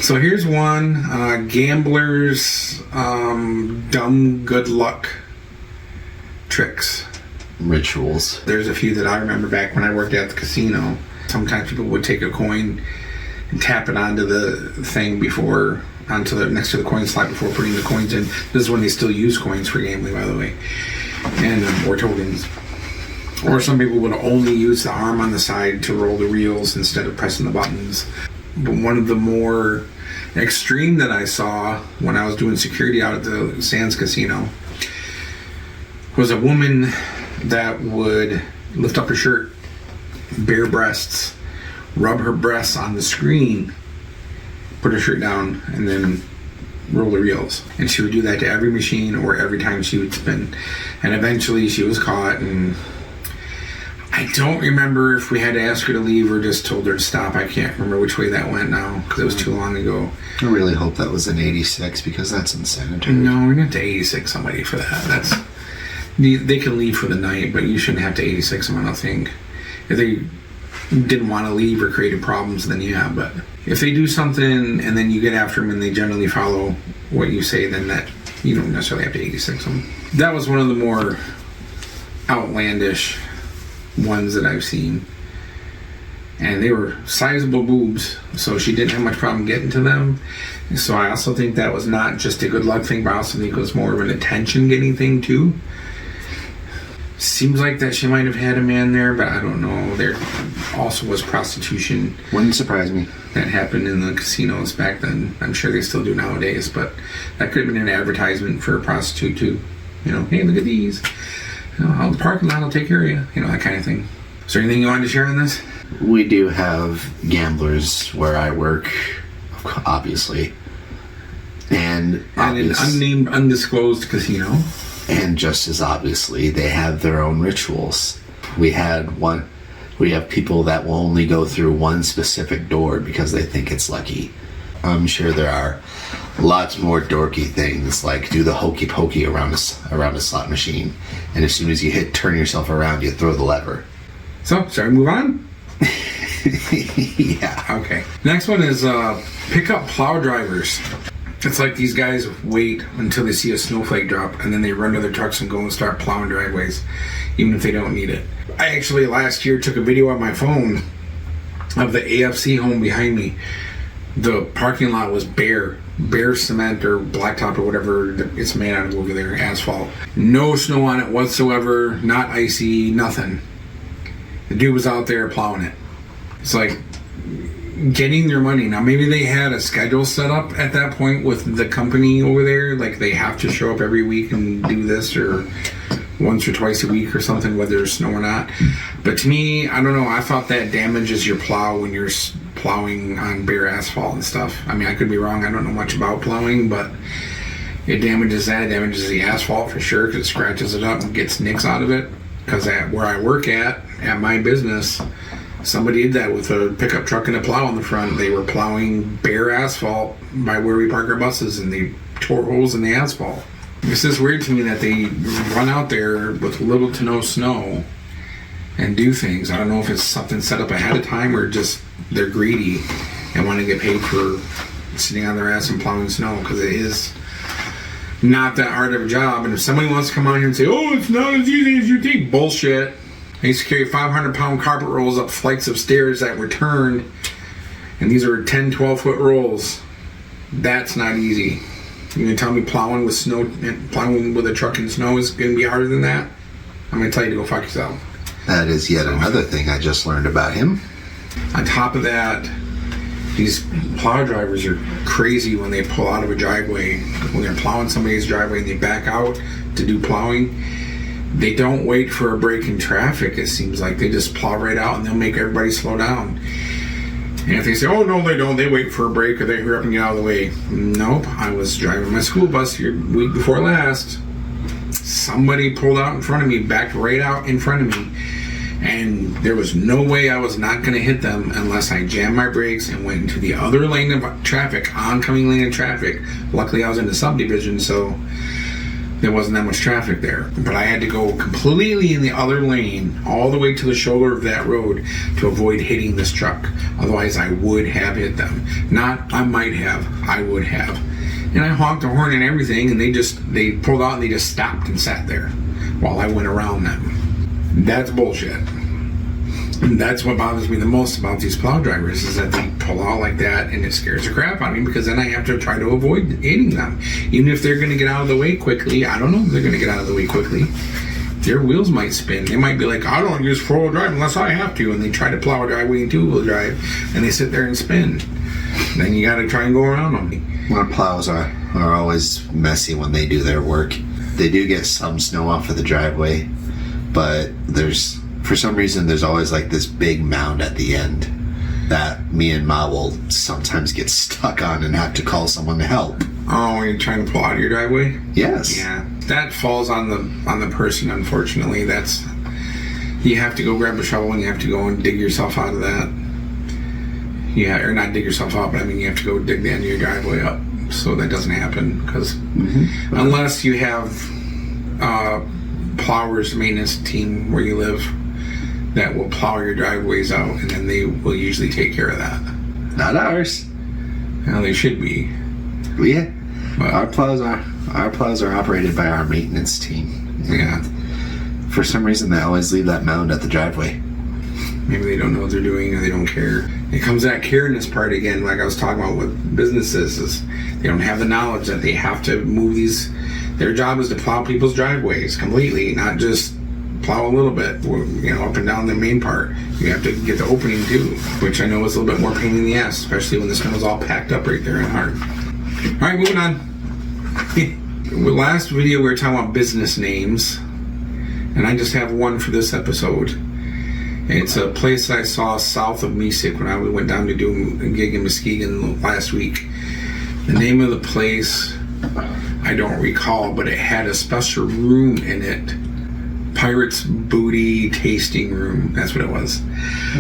So here's one, gamblers, dumb good luck tricks. Rituals. There's a few that I remember back when I worked at the casino. Sometimes people would take a coin and tap it onto the thing next to the coin slot before putting the coins in. This is when they still use coins for gambling, by the way, and or tokens. Or some people would only use the arm on the side to roll the reels instead of pressing the buttons. But one of the more extreme that I saw when I was doing security out at the Sands Casino was a woman that would lift up her shirt, bare breasts, rub her breasts on the screen, put her shirt down, and then roller reels. And she would do that to every machine or every time she would spin. And eventually she was caught, and I don't remember if we had to ask her to leave or just told her to stop. I can't remember which way that went now because it was too long ago. I really hope that was an 86 because that's insanitary. No, we're not to 86 somebody for that. That's they can leave for the night, but you shouldn't have to 86 them, I don't think. If they didn't want to leave or created problems, then yeah. But if they do something and then you get after them and they generally follow what you say, then that you don't necessarily have to 86 them. That was one of the more outlandish ones that I've seen, and they were sizable boobs, so she didn't have much problem getting to them. So I also think that was not just a good luck thing, but I also think it was more of an attention getting thing too. Seems like that she might have had a man there, but I don't know. There also was prostitution. Wouldn't surprise me. That happened in the casinos back then. I'm sure they still do nowadays, but that could have been an advertisement for a prostitute too. You know, hey, look at these. You know, out the parking lot, I'll take care of you. You know, that kind of thing. Is there anything you wanted to share on this? We do have gamblers where I work, obviously. And an unnamed, undisclosed casino. And just as obviously, they have their own rituals. We have people that will only go through one specific door because they think it's lucky. I'm sure there are lots more dorky things, like do the hokey pokey around a slot machine, and as soon as you turn yourself around, you throw the lever. So, shall we move on? Yeah. Okay. Next one is pickup plow drivers. It's like these guys wait until they see a snowflake drop, and then they run to their trucks and go and start plowing driveways, even if they don't need it. I actually last year took a video on my phone of the AFC home behind me. The parking lot was bare cement or blacktop or whatever it's made out of over there, asphalt. No snow on it whatsoever, not icy, nothing. The dude was out there plowing it. It's like getting their money. Now maybe they had a schedule set up at that point with the company over there, like they have to show up every week and do this, or once or twice a week or something, whether there's snow or not. But to me, I don't know, I thought that damages your plow when you're plowing on bare asphalt and stuff. I mean, I could be wrong, I don't know much about plowing, but it damages that. It damages the asphalt for sure, because it scratches it up and gets nicks out of it. Because where I work at my business, somebody did that with a pickup truck and a plow on the front. They were plowing bare asphalt by where we park our buses, and they tore holes in the asphalt. It's just weird to me that they run out there with little to no snow and do things. I don't know if it's something set up ahead of time or just they're greedy and want to get paid for sitting on their ass and plowing snow, because it is not that hard of a job. And if somebody wants to come on here and say, oh, it's not as easy as you think, bullshit. I used to carry 500-pound carpet rolls up flights of stairs that were turned, and these are 10, 12-foot rolls. That's not easy. You're going to tell me plowing with snow, plowing with a truck in snow is going to be harder than that? I'm going to tell you to go fuck yourself. That is yet another thing I just learned about him. On top of that, these plow drivers are crazy when they pull out of a driveway. When they're plowing somebody's driveway and they back out to do plowing, they don't wait for a break in traffic, it seems like. They just plow right out and they'll make everybody slow down. And if they say, oh, no, they don't, they wait for a break or they hurry up and get out of the way. Nope. I was driving my school bus here week before last. Somebody pulled out in front of me, backed right out in front of me. And there was no way I was not going to hit them unless I jammed my brakes and went into the other lane of traffic, oncoming lane of traffic. Luckily, I was in the subdivision, so there wasn't that much traffic there. But I had to go completely in the other lane, all the way to the shoulder of that road to avoid hitting this truck. Otherwise, I would have hit them. Not, I might have, I would have. And I honked the horn and everything, and they pulled out and they just stopped and sat there while I went around them. That's bullshit. And that's what bothers me the most about these plow drivers, is that they pull out like that, and it scares the crap out of me, because then I have to try to avoid hitting them. Even if they're going to get out of the way quickly, I don't know if they're going to get out of the way quickly. Their wheels might spin. They might be like, I don't use four-wheel drive unless I have to, and they try to plow a driveway in two-wheel drive, and they sit there and spin. Then you got to try and go around them. Well, plows are always messy when they do their work. They do get some snow off of the driveway, but for some reason, there's always like this big mound at the end that me and Ma will sometimes get stuck on and have to call someone to help. Oh, when you're trying to pull out of your driveway? Yes. Yeah. That falls on the person, unfortunately. That's... You have to go grab a shovel and you have to go and dig yourself out of that. Yeah, or not dig yourself out, but I mean you have to go dig the end of your driveway up so that doesn't happen. Because unless you have plowers maintenance team where you live that will plow your driveways out, and then they will usually take care of that. Not ours. Well, they should be. Yeah. But, Our plows are operated by our maintenance team. Yeah. For some reason, they always leave that mound at the driveway. Maybe they don't know what they're doing or they don't care. It comes to that careness part again, like I was talking about with businesses, is they don't have the knowledge that they have to move these. Their job is to plow people's driveways completely, not just plow a little bit, up and down the main part. You have to get the opening too, which I know is a little bit more pain in the ass, especially when the snow is all packed up right there and hard. All right, moving on. The last video we were talking about business names, and I just have one for this episode. It's a place that I saw south of Mesik when I went down to do a gig in Muskegon last week. The name of the place, I don't recall, but it had a special room in it. Pirate's Booty Tasting Room. That's what it was.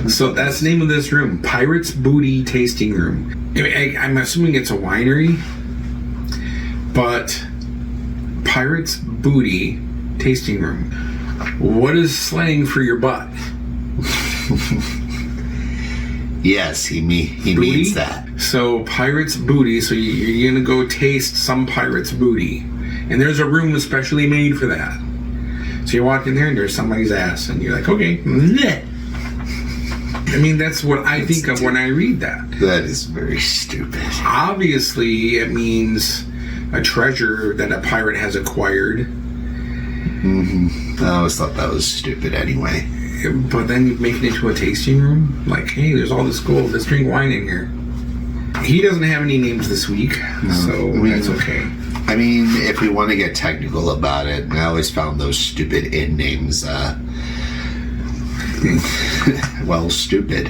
So that's the name of this room. Pirate's Booty Tasting Room. I'm assuming it's a winery, but Pirate's Booty Tasting Room. What is slang for your butt? Yes, he means that. So pirate's booty. So you're gonna go taste some pirate's booty, and there's a room especially made for that. So you walk in there and there's somebody's ass, and you're like, okay. Bleh. I mean, that's what I think of when I read that. That is very stupid. Obviously, it means a treasure that a pirate has acquired. I always thought that was stupid anyway. But then you make it into a tasting room? Like, hey, there's all this gold. Let's drink wine in here. He doesn't have any names this week, so that's okay. I mean, if we want to get technical about it, I always found those stupid inn names, stupid.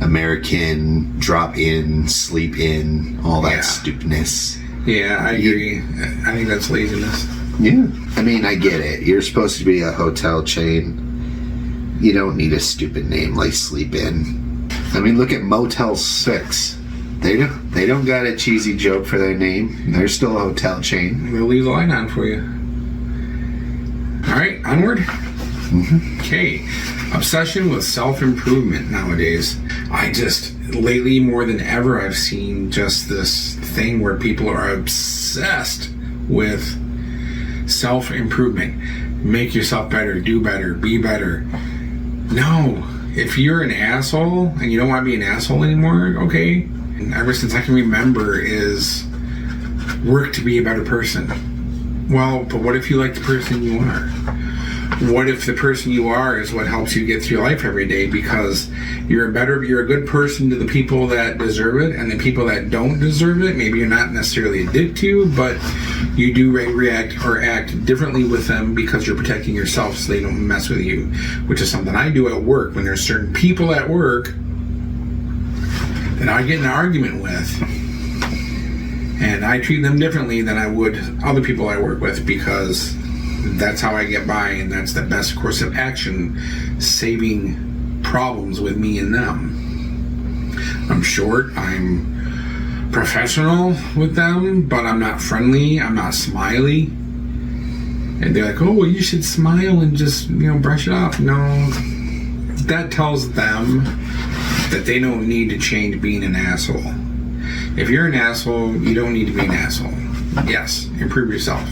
American, drop in, sleep in, all that stupidness. Yeah, I agree. I think that's laziness. Yeah. I mean, I get it. You're supposed to be a hotel chain. You don't need a stupid name like Sleep In. I mean, look at Motel 6. They don't got a cheesy joke for their name. They're still a hotel chain. We'll leave the line on for you. All right, onward. Okay. Obsession with self-improvement nowadays. Lately more than ever, I've seen just this thing where people are obsessed with self-improvement. Make yourself better, do better, be better. No. If you're an asshole and you don't want to be an asshole anymore, okay. And ever since I can remember is work to be a better person. Well, but what if you like the person you are? What if the person you are is what helps you get through life every day because you're a good person to the people that deserve it, and the people that don't deserve it, maybe you're not necessarily a dick to, but you do react or act differently with them because you're protecting yourself so they don't mess with you, which is something I do at work when there's certain people at work that I get in an argument with, and I treat them differently than I would other people I work with because that's how I get by, and that's the best course of action, saving problems with me and them. I'm short, I'm professional with them, but I'm not friendly, I'm not smiley. And they're like, oh, well, you should smile and just, brush it off. No, that tells them that they don't need to change being an asshole. If you're an asshole, you don't need to be an asshole. Yes, improve yourself.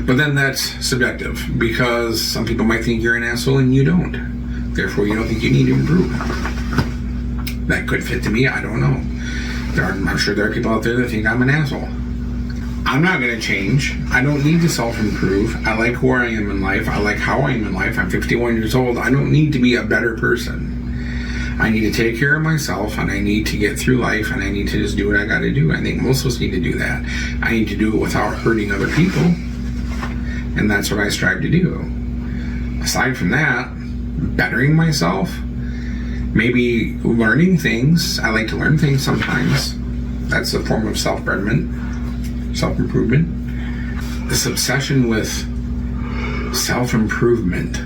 But then that's subjective because some people might think you're an asshole and you don't. Therefore, you don't think you need to improve. That could fit to me. I don't know. I'm sure there are people out there that think I'm an asshole. I'm not going to change. I don't need to self-improve. I like where I am in life. I like how I am in life. I'm 51 years old. I don't need to be a better person. I need to take care of myself, and I need to get through life, and I need to just do what I got to do. I think most of us need to do that. I need to do it without hurting other people. And that's what I strive to do. Aside from that, bettering myself, maybe learning things. I like to learn things sometimes. That's a form of self-betterment, self-improvement. This obsession with self-improvement.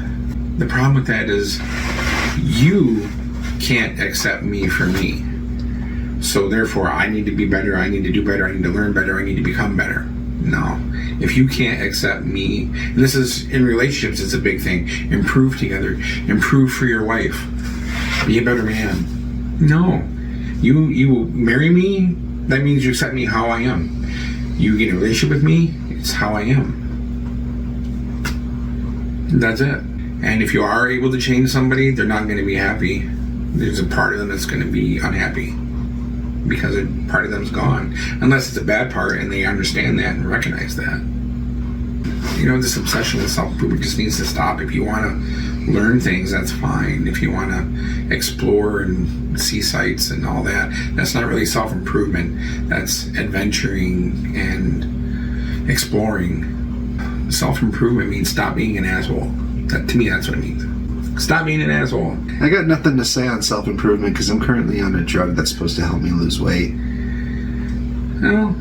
The problem with that is you can't accept me for me. So therefore, I need to be better, I need to do better, I need to learn better, I need to become better. No. If you can't accept me, and this is in relationships, it's a big thing. Improve together. Improve for your wife. Be a better man. No. You marry me, that means you accept me how I am. You get in a relationship with me, it's how I am. That's it. And if you are able to change somebody, they're not going to be happy. There's a part of them that's going to be unhappy because a part of them's gone. Unless it's a bad part and they understand that and recognize that. You know, this obsession with self-improvement just needs to stop. If you want to learn things, that's fine. If you want to explore and see sights and all that, that's not really self-improvement. That's adventuring and exploring. Self-improvement means stop being an asshole. To me, that's what it means. Stop being an asshole. I got nothing to say on self-improvement because I'm currently on a drug that's supposed to help me lose weight. Well,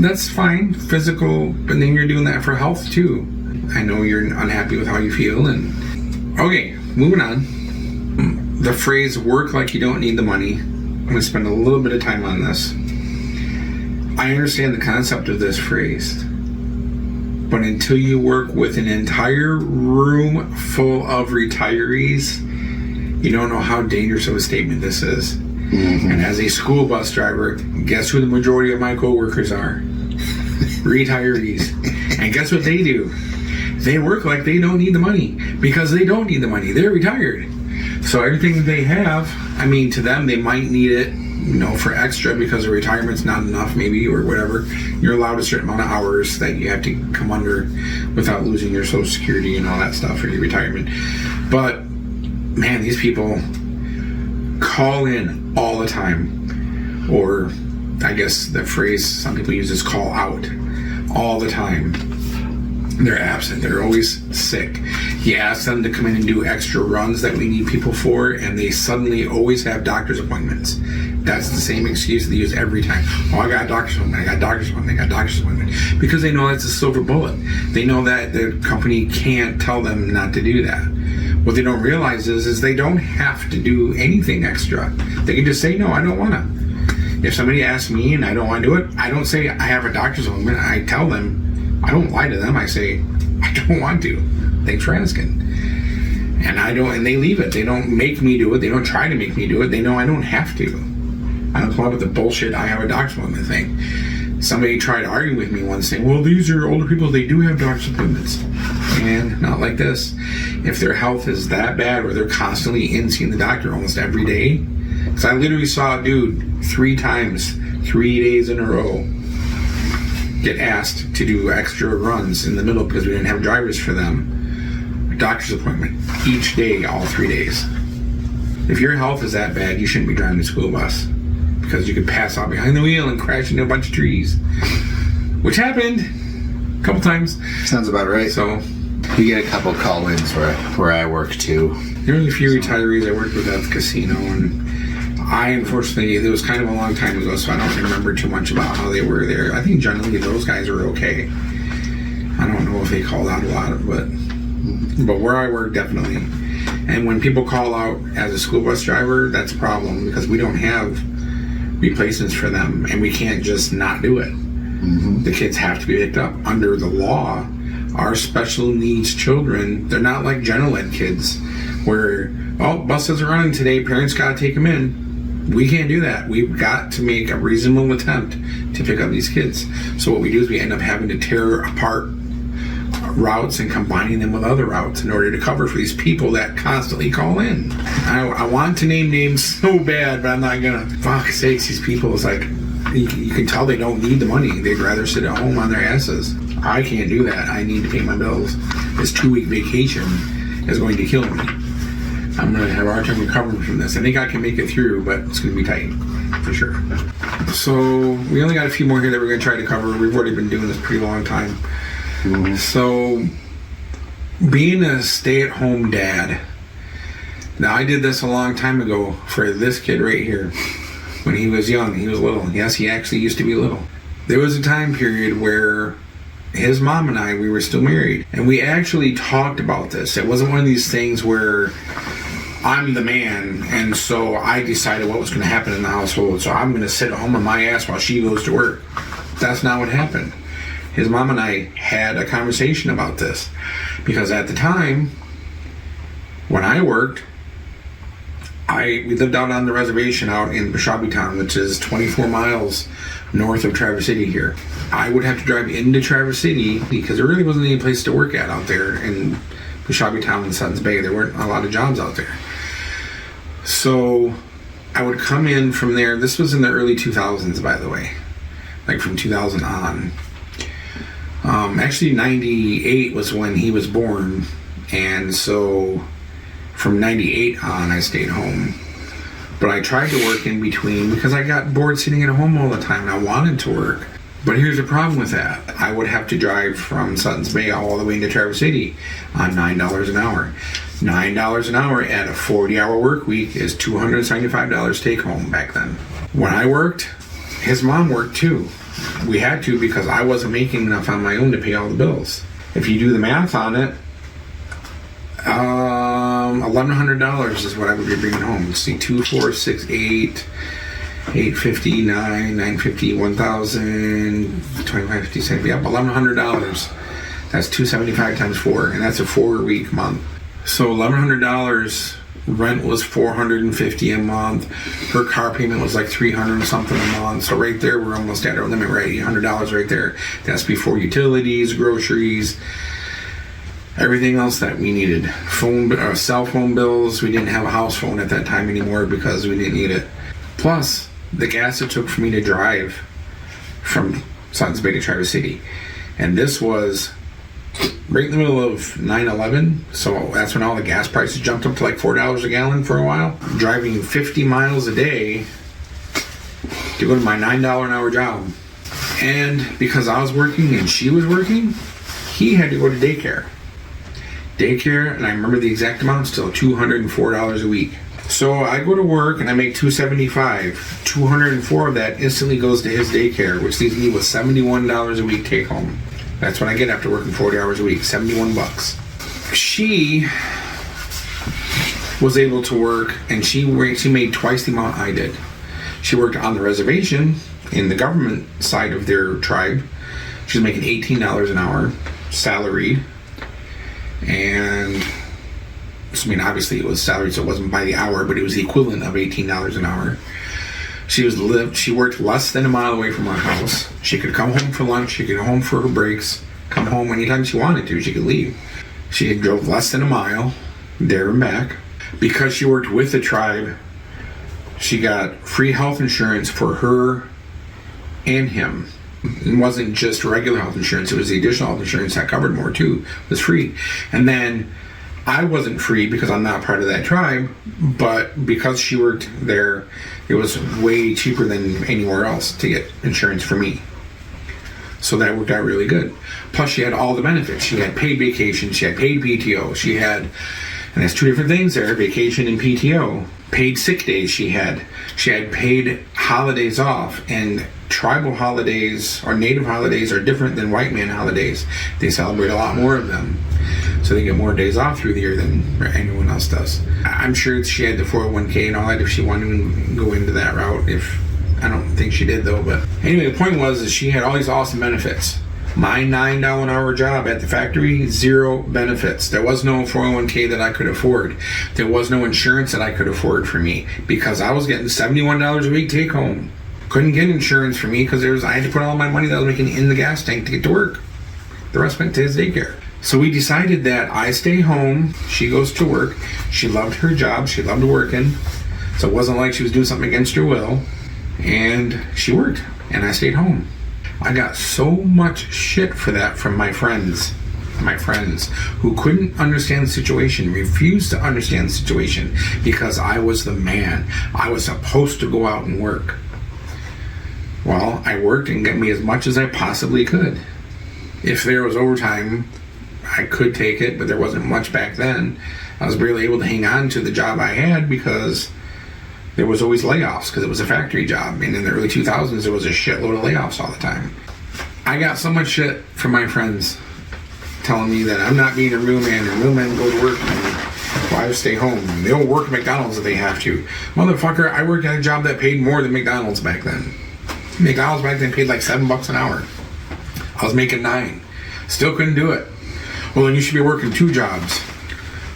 that's fine. Physical, but then you're doing that for health too. I know you're unhappy with how you feel. And okay, moving on. The phrase "work like you don't need the money." I'm going to spend a little bit of time on this. I understand the concept of this phrase. But until you work with an entire room full of retirees, you don't know how dangerous of a statement this is. Mm-hmm. And as a school bus driver, guess who the majority of my coworkers are? Retirees. And guess what they do? They work like they don't need the money because they don't need the money. They're retired. So everything they have, I mean, to them, they might need it, you know, for extra because the retirement's not enough maybe or whatever. You're allowed a certain amount of hours that you have to come under without losing your Social Security and all that stuff for your retirement. But man, these people call in all the time, or I guess the phrase some people use is call out all the time. They're absent. They're always sick. You ask them to come in and do extra runs that we need people for, and they suddenly always have doctor's appointments. That's the same excuse they use every time. Oh, I got a doctor's appointment. I got a doctor's appointment. I got a doctor's appointment. Because they know that's a silver bullet. They know that the company can't tell them not to do that. What they don't realize is they don't have to do anything extra. They can just say, no, I don't want to. If somebody asks me and I don't want to do it, I don't say I have a doctor's appointment. I tell them, I don't lie to them. I say, I don't want to. Thanks for asking. And they leave it. They don't make me do it. They don't try to make me do it. They know I don't have to. I don't come up with the bullshit I have a doctor's appointment thing. Somebody tried to argue with me once saying, well, these are older people, they do have doctor's appointments. And not like this. If their health is that bad or they're constantly in seeing the doctor almost every day. Because I literally saw a dude 3 times, 3 days in a row, get asked to do extra runs in the middle because we didn't have drivers for them. A doctor's appointment each day, all 3 days. If your health is that bad, you shouldn't be driving a school bus because you could pass out behind the wheel and crash into a bunch of trees, which happened a couple times. Sounds about right. So you get a couple call-ins where I work too. There was a few retirees I worked with at the casino, and I, unfortunately, it was kind of a long time ago, so I don't remember too much about how they were there. I think generally those guys are okay. I don't know if they called out a lot, but where I work, definitely. And when people call out as a school bus driver, that's a problem because we don't have replacements for them, and we can't just not do it. Mm-hmm. The kids have to be picked up. Under the law, our special needs children, they're not like general ed kids where, oh, buses are running today, parents got to take them in. We can't do that. We've got to make a reasonable attempt to pick up these kids. So what we do is we end up having to tear apart routes and combining them with other routes in order to cover for these people that constantly call in. I want to name names so bad, but I'm not gonna. Fuck sakes, these people, it's like, you can tell they don't need the money. They'd rather sit at home on their asses. I can't do that. I need to pay my bills. This 2-week vacation is going to kill me. I'm going to have a hard time recovering from this. I think I can make it through, but it's going to be tight, for sure. So, we only got a few more here that we're going to try to cover. We've already been doing this a pretty long time. Mm-hmm. So, being a stay-at-home dad. Now, I did this a long time ago for this kid right here. when he was young. He was little. Yes, he actually used to be little. There was a time period where his mom and I, we were still married, and we actually talked about this. It wasn't one of these things where I'm the man, and so I decided what was going to happen in the household, so I'm going to sit at home on my ass while she goes to work. That's not what happened. His mom and I had a conversation about this, because at the time, when I worked, we lived out on the reservation out in Town, which is 24 miles north of Traverse City here. I would have to drive into Traverse City because there really wasn't any place to work at out there in Town and Suttons Bay. There weren't a lot of jobs out there. So I would come in from there. This was in the early 2000s, by the way, like from 2000 on. Actually, 98 was when he was born, and so from 98 on, I stayed home. But I tried to work in between because I got bored sitting at home all the time and I wanted to work. But here's the problem with that. I would have to drive from Suttons Bay all the way into Traverse City on $9 an hour. $9 an hour at a 40-hour work week is $275 take home back then. When I worked, his mom worked too. We had to because I wasn't making enough on my own to pay all the bills. If you do the math on it, $1,100 is what I would be bringing home. Let's see, 2, 4, 6, 8, 850, 9, 950, 1,000, 25, 70. Yep, $1,100. That's $275 times 4, and that's a 4-week month. So $1,100. Rent was $450 a month. Her car payment was like $300 something a month. So right there, we're almost at our limit, right? $800 right there. That's before utilities, groceries, everything else that we needed. Cell phone bills. We didn't have a house phone at that time anymore because we didn't need it. Plus, the gas it took for me to drive from Suttons Bay to Traverse City. And this was right in the middle of 9/11, so that's when all the gas prices jumped up to like $4 a gallon for a while. Driving 50 miles a day to go to my $9 an hour job. And because I was working and she was working, he had to go to daycare. And I remember the exact amount still, $204 a week. So I go to work and I make $275. $204 of that instantly goes to his daycare, which leaves me with $71 a week take home. That's what I get after working 40 hours a week, 71 bucks. She was able to work, and she made twice the amount I did. She worked on the reservation in the government side of their tribe. She was making $18 an hour, salaried. And, I mean, obviously it was salaried, so it wasn't by the hour, but it was the equivalent of $18 an hour. She worked less than a mile away from our house. She could come home for lunch. She could go home for her breaks. Come home anytime she wanted to. She could leave. She drove less than a mile, there and back. Because she worked with the tribe, she got free health insurance for her and him. It wasn't just regular health insurance. It was the additional health insurance that covered more too. It was free. And then I wasn't free because I'm not part of that tribe, but because she worked there, it was way cheaper than anywhere else to get insurance for me. So that worked out really good. Plus she had all the benefits. She had paid vacation, she had paid PTO, she had, and there's two different things there, vacation and PTO. Paid sick days she had paid holidays off, and tribal holidays or native holidays are different than white man holidays. They celebrate a lot more of them. So they get more days off through the year than anyone else does. I'm sure she had the 401k and all that if she wanted to go into that route. I don't think she did though, but anyway, the point was that she had all these awesome benefits. My $9 an hour job at the factory, 0 benefits. There was no 401k that I could afford. There was no insurance that I could afford for me because I was getting $71 a week take home. Couldn't get insurance for me because I had to put all my money that I was making in the gas tank to get to work. The rest went to his daycare. So we decided that I stay home, she goes to work. She loved her job, she loved working. So it wasn't like she was doing something against her will. And she worked, and I stayed home. I got so much shit for that from my friends who couldn't understand the situation, refused to understand the situation because I was the man. I was supposed to go out and work. Well, I worked and got me as much as I possibly could. If there was overtime, I could take it, but there wasn't much back then. I was barely able to hang on to the job I had because there was always layoffs because it was a factory job. And in the early 2000s, there was a shitload of layoffs all the time. I got so much shit from my friends telling me that I'm not being a real man, and real men go to work and wives stay home. They don't work at McDonald's if they have to. Motherfucker, I worked at a job that paid more than McDonald's back then. McDonald's back then paid like $7 an hour. I was making $9. Still couldn't do it. Well, then you should be working 2 jobs.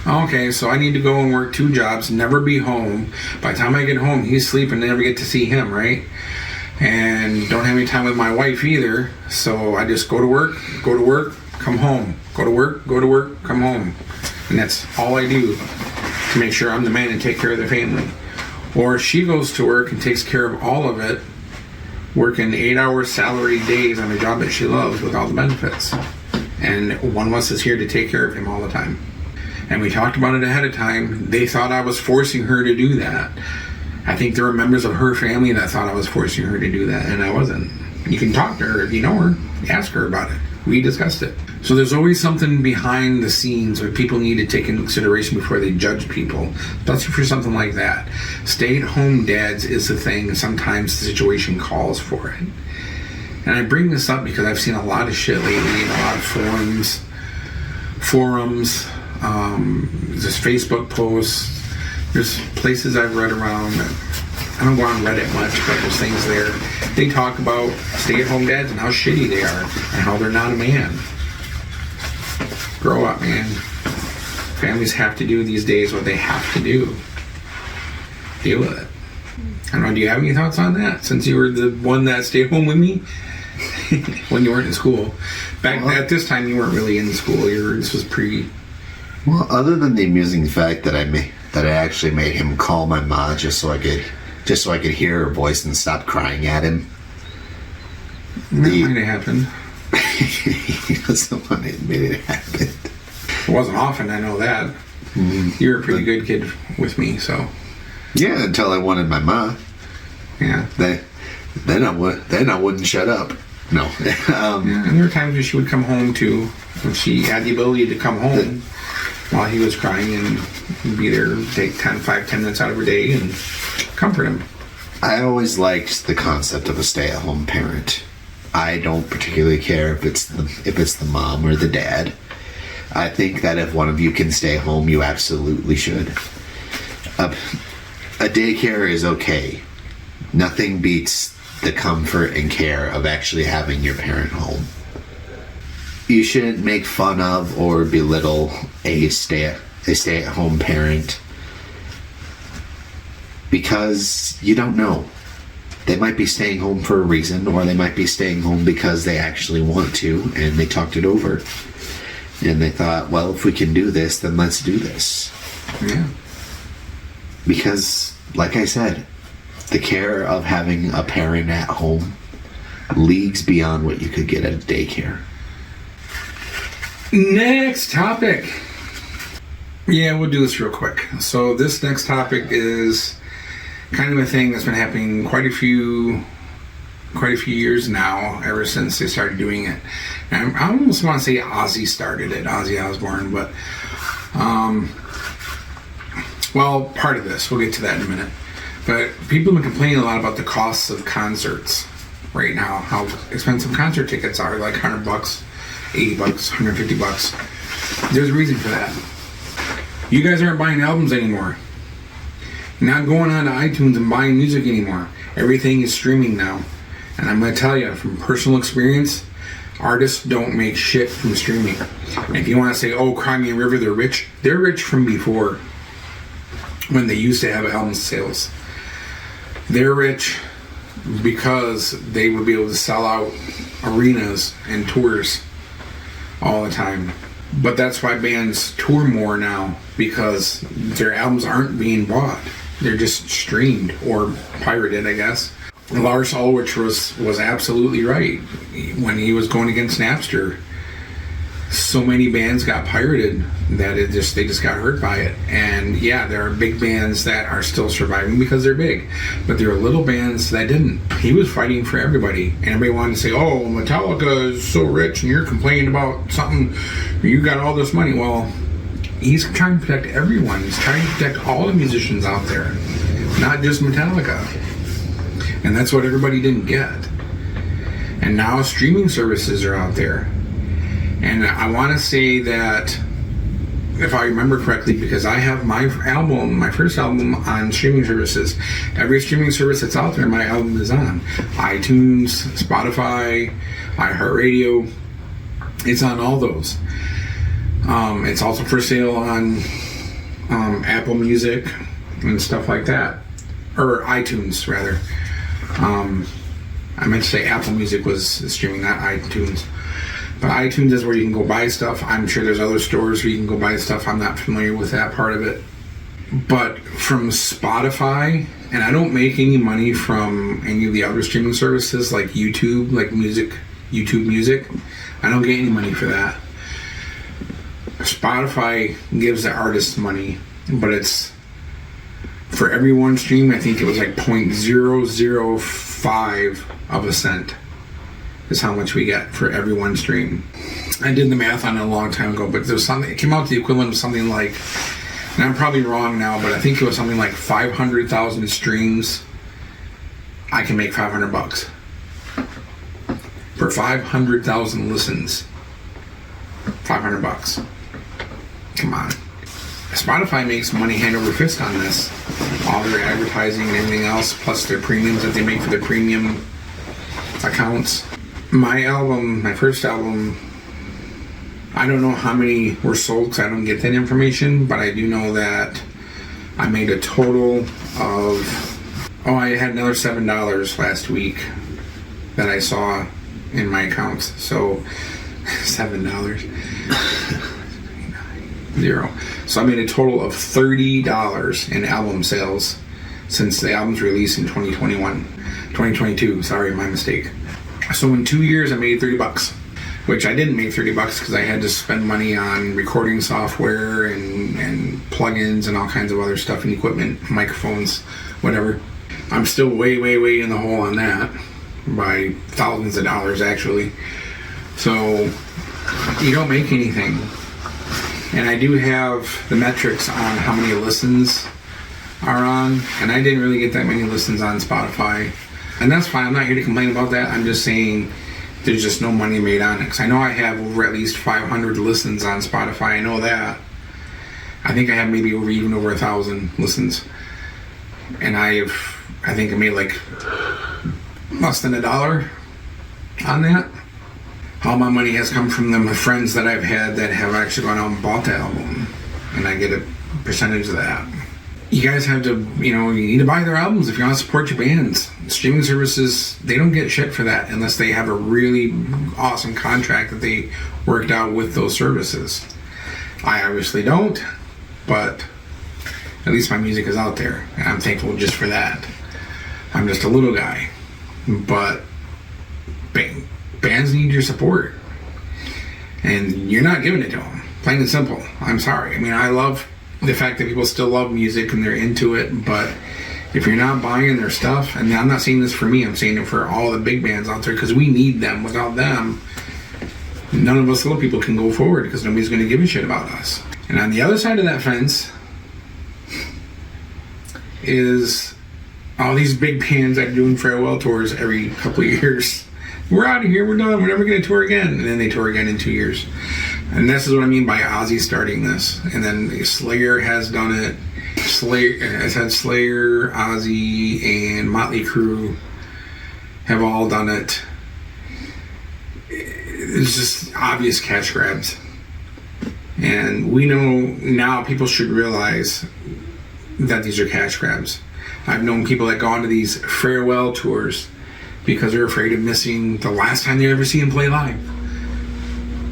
Okay, so I need to go and work 2 jobs, never be home. By the time I get home, he's sleeping, I never get to see him, right? And don't have any time with my wife either, so I just go to work, come home. Go to work, come home. And that's all I do to make sure I'm the man and take care of the family. Or she goes to work and takes care of all of it, working 8-hour salary days on a job that she loves with all the benefits. And one of us is here to take care of him all the time. And we talked about it ahead of time. They thought I was forcing her to do that. I think there were members of her family that thought I was forcing her to do that, and I wasn't. You can talk to her if you know her. Ask her about it. We discussed it. So there's always something behind the scenes that people need to take into consideration before they judge people, especially for something like that. Stay-at-home dads is the thing, and sometimes the situation calls for it. And I bring this up because I've seen a lot of shit lately in a lot of forums, just Facebook posts. There's places I've read around. I don't go on Reddit much, but there's things there. They talk about stay-at-home dads and how shitty they are and how they're not a man. Grow up, man. Families have to do these days what they have to do. Deal with it. I don't know, do you have any thoughts on that? Since you were the one that stayed home with me when you weren't in school. At this time, you weren't really in school. This was pre... Well, other than the amusing fact that I actually made him call my ma just so I could hear her voice and stop crying at him. That might have happened. He was the one that made it happen. It wasn't often, I know that. Mm-hmm. You were a pretty good kid with me, so. Yeah, until I wanted my ma. Yeah. Then I wouldn't shut up. No. Yeah, and there were times when she would come home too, when she had the ability to come home while he was crying and be there, take 10 minutes out of her day and comfort him. I always liked the concept of a stay-at-home parent. I don't particularly care if it's the mom or the dad. I think that if one of you can stay home, you absolutely should. A daycare is okay. Nothing beats the comfort and care of actually having your parent home. You shouldn't make fun of or belittle a stay-at-home parent because you don't know. They might be staying home for a reason, or they might be staying home because they actually want to, and they talked it over. And they thought, well, if we can do this, then let's do this. Yeah. Because, like I said, the care of having a parent at home leagues beyond what you could get at a daycare. Next topic. Yeah, we'll do this real quick. So this next topic is kind of a thing that's been happening quite a few years now, ever since they started doing it. And I almost want to say Ozzy started it, Ozzy Osbourne, but well, part of this, we'll get to that in a minute. But people have been complaining a lot about the costs of concerts right now, how expensive concert tickets are, like $100, $80, $150. There's a reason for that. You guys aren't buying albums anymore. You're not going on to iTunes and buying music anymore. Everything is streaming now. And I'm going to tell you, from personal experience, artists don't make shit from streaming. And if you want to say, oh, Cry Me a River, they're rich from before, when they used to have album sales. They're rich because they would be able to sell out arenas and tours all the time. But that's why bands tour more now, because their albums aren't being bought. They're just streamed or pirated, I guess. Lars Ulrich was absolutely right when he was going against Napster. So many bands got pirated that they just got hurt by it. And yeah, there are big bands that are still surviving because they're big, but there are little bands that didn't. He was fighting for everybody, and everybody wanted to say, oh, Metallica is so rich and you're complaining about something, you got all this money. Well, he's trying to protect everyone. He's trying to protect all the musicians out there. not just Metallica. And that's what everybody didn't get. And now streaming services are out there. And I want to say that, if I remember correctly, because I have my first album on streaming services. Every streaming service that's out there, my album is on. iTunes, Spotify, iHeartRadio. It's on all those. It's also for sale on Apple Music and stuff like that. Or iTunes, rather. I meant to say Apple Music was streaming, not iTunes. But iTunes is where you can go buy stuff. I'm sure there's other stores where you can go buy stuff. I'm not familiar with that part of it. But from Spotify, and I don't make any money from any of the other streaming services like YouTube, like YouTube Music. I don't get any money for that. Spotify gives the artists money, but it's for every one stream. I think it was like 0.005 of a cent is how much we get for every one stream. I did the math on it a long time ago, but there's something, it came out to the equivalent of something like, and I'm probably wrong now, but I think it was something like 500,000 streams. I can make $500 for 500,000 listens. $500. Come on. Spotify makes money hand over fist on this. All their advertising and everything else, plus their premiums that they make for their premium accounts. My album, my first album, I don't know how many were sold because I don't get that information, but I do know that I made a total of, I had another $7 last week that I saw in my accounts. So $7. 0. So I made a total of $30 in album sales since the album's release in 2022, sorry, my mistake. So in 2 years I made $30, which I didn't make $30 because I had to spend money on recording software and plugins and all kinds of other stuff and equipment, microphones, whatever. I'm still way in the hole on that by thousands of dollars actually. So you don't make anything. And I do have the metrics on how many listens are on, and I didn't really get that many listens on Spotify. And that's fine, I'm not here to complain about that. I'm just saying there's just no money made on it. Because I know I have over at least 500 listens on Spotify, I know that. I think I have maybe even over 1,000 listens. And I think I made like less than $1 on that. All my money has come from the friends that I've had that have actually gone out and bought the album, and I get a percentage of that. You guys have to, you need to buy their albums if you want to support your bands. Streaming services, they don't get shit for that unless they have a really awesome contract that they worked out with those services. I obviously don't, but at least my music is out there, and I'm thankful just for that. I'm just a little guy, but bands need your support, and you're not giving it to them, plain and simple. I'm sorry. I mean, I love the fact that people still love music and they're into it, but if you're not buying their stuff, and I'm not saying this for me, I'm saying it for all the big bands out there, because we need them. Without them, none of us little people can go forward, because nobody's going to give a shit about us. And on the other side of that fence is all these big bands that are doing farewell tours every couple of years. We're out of here, we're done, we're never going to tour again. And then they tour again in 2 years. And this is what I mean by Ozzy starting this. And then Slayer has done it. Slayer has had Slayer, Ozzy, and Motley Crue have all done it. It's just obvious cash grabs. And we know now people should realize that these are cash grabs. I've known people that go on to these farewell tours because they're afraid of missing the last time they ever see him play live.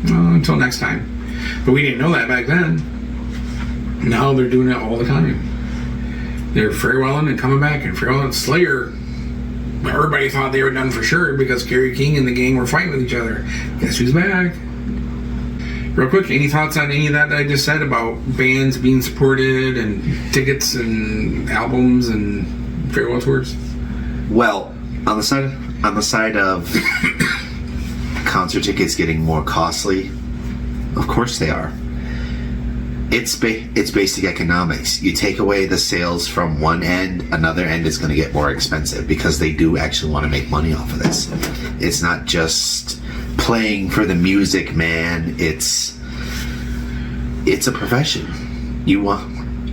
Well, until next time. But we didn't know that back then. Now they're doing it all the time. They're farewelling and coming back, and farewelling. Slayer, everybody thought they were done for sure because Gary King and the gang were fighting with each other. Guess who's back? Real quick, any thoughts on any of that I just said about bands being supported and tickets and albums and farewell tours? Well, on the side of concert tickets getting more costly, of course they are. It's basic economics. You take away the sales from one end, another end is going to get more expensive because they do actually want to make money off of this. It's not just playing for the music, man. It's a profession.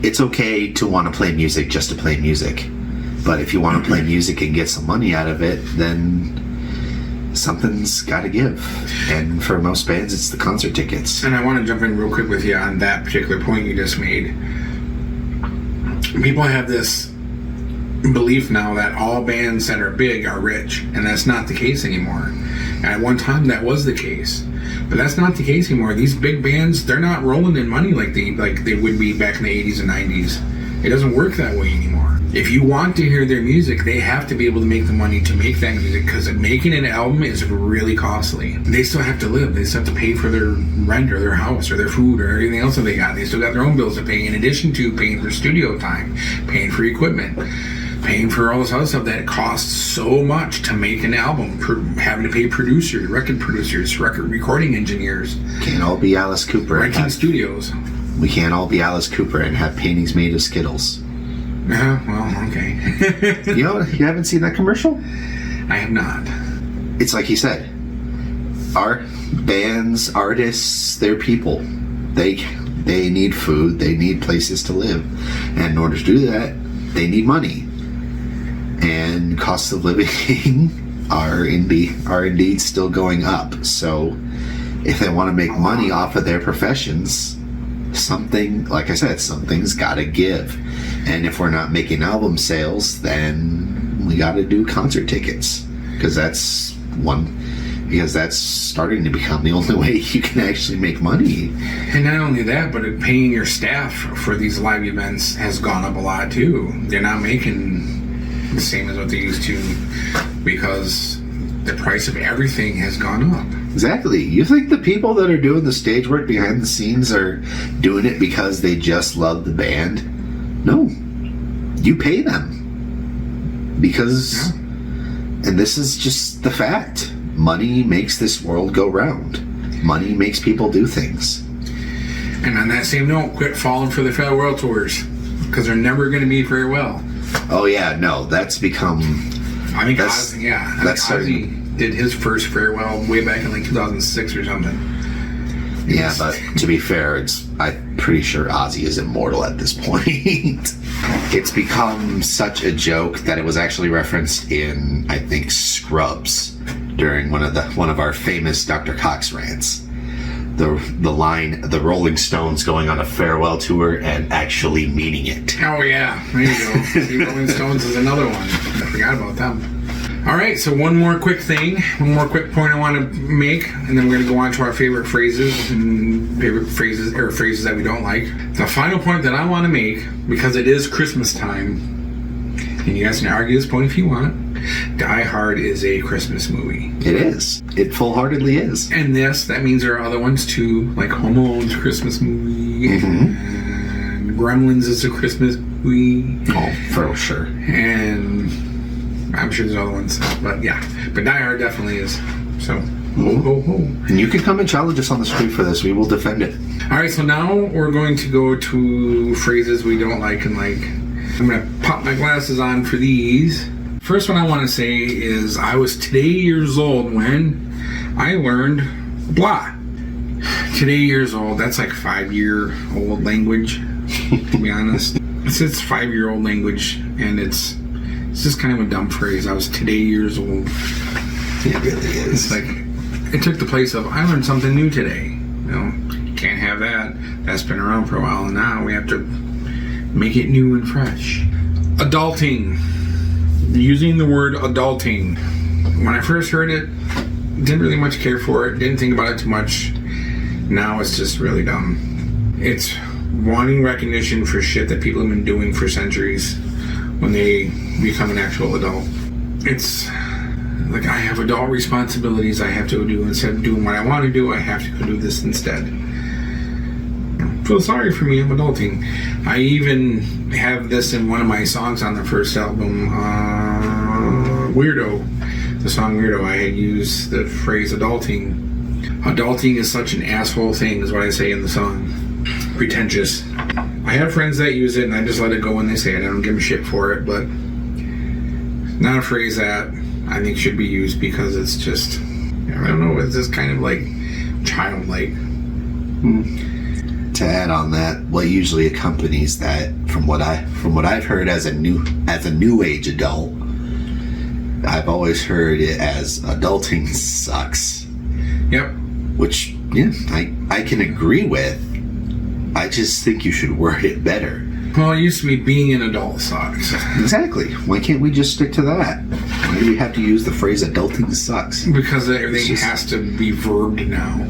It's okay to want to play music just to play music. But if you want to play music and get some money out of it, then something's got to give. And for most bands, it's the concert tickets. And I want to jump in real quick with you on that particular point you just made. People have this belief now that all bands that are big are rich, and that's not the case anymore. And at one time, that was the case. But that's not the case anymore. These big bands, they're not rolling in money like they would be back in the 80s and 90s. It doesn't work that way anymore. If you want to hear their music, they have to be able to make the money to make that music, because making an album is really costly. They still have to live. They still have to pay for their rent or their house or their food or everything else that they got. They still got their own bills to pay, in addition to paying for studio time, paying for equipment, paying for all this other stuff that costs so much to make an album, having to pay producers, record recording engineers. Can't all be Alice Cooper. Renting studios. We can't all be Alice Cooper and have paintings made of Skittles. Well, okay. You haven't seen that commercial? I have not. It's like he said. Our bands, artists, they're people. They need food. They need places to live. And in order to do that, they need money. And costs of living are indeed still going up. So if they want to make money off of their professions, something, like I said, something's got to give. And if we're not making album sales, then we got to do concert tickets, because that's starting to become the only way you can actually make money. And not only that, but paying your staff for these live events has gone up a lot too. They're not making the same as what they used to, because the price of everything has gone up. Exactly. You think the people that are doing the stage work behind the scenes are doing it because they just love the band? No. You pay them. Because, and this is just the fact, money makes this world go round. Money makes people do things. And on that same note, quit falling for the farewell tours, because they're never going to be very well. Oh yeah, no, that's become... I think Ozzy did his first farewell way back in like 2006 or something. Yeah, but to be fair, I'm pretty sure Ozzy is immortal at this point. It's become such a joke that it was actually referenced in, I think, Scrubs during one of our famous Dr. Cox rants. The line, the Rolling Stones going on a farewell tour and actually meaning it. Oh yeah, there you go. The Rolling Stones is another one. I forgot about them. All right, so one more quick point I want to make, and then we're going to go on to our favorite phrases phrases that we don't like. The final point that I want to make, because it is Christmas time, and you guys can argue this point if you want, Die Hard is a Christmas movie. It is. It full-heartedly is. And that means there are other ones too, like Home Alone's a Christmas movie, and Gremlins is a Christmas movie. Oh, for sure. And I'm sure there's other ones, but yeah. But Die Hard definitely is. So, ho, ho, ho. And you can come and challenge us on the street for this. We will defend it. All right, so now we're going to go to phrases we don't like and like. I'm going to pop my glasses on for these. First one I want to say is I was today years old when I learned blah. Today years old, that's like 5-year-old language, to be honest. It's 5-year-old language, and it's just kind of a dumb phrase. I was today years old. It really is. It's like, it took the place of, I learned something new today. Can't have that. That's been around for a while, and now we have to make it new and fresh. Adulting. Using the word adulting. When I first heard it, didn't really much care for it, didn't think about it too much. Now it's just really dumb. It's wanting recognition for shit that people have been doing for centuries when they become an actual adult. It's like, I have adult responsibilities I have to do. Instead of doing what I want to do, I have to go do this instead. Feel sorry for me, I'm adulting. I even have this in one of my songs on the first album, Weirdo. The song Weirdo, I had used the phrase adulting. Adulting is such an asshole thing, is what I say in the song. pretentious. I have friends that use it, and I just let it go when they say it. I don't give them shit for it, but not a phrase that I think should be used because it's just, I don't know, it's just kind of like childlike. To add on that, what usually accompanies that, from what I've heard as a new age adult, I've always heard it as adulting sucks. Yep. Which, yeah, I can agree with. I just think you should word it better. Well, it used to be being an adult sucks. Exactly. Why can't we just stick to that? Why do we have to use the phrase adulting sucks? Because everything has to be verbed now.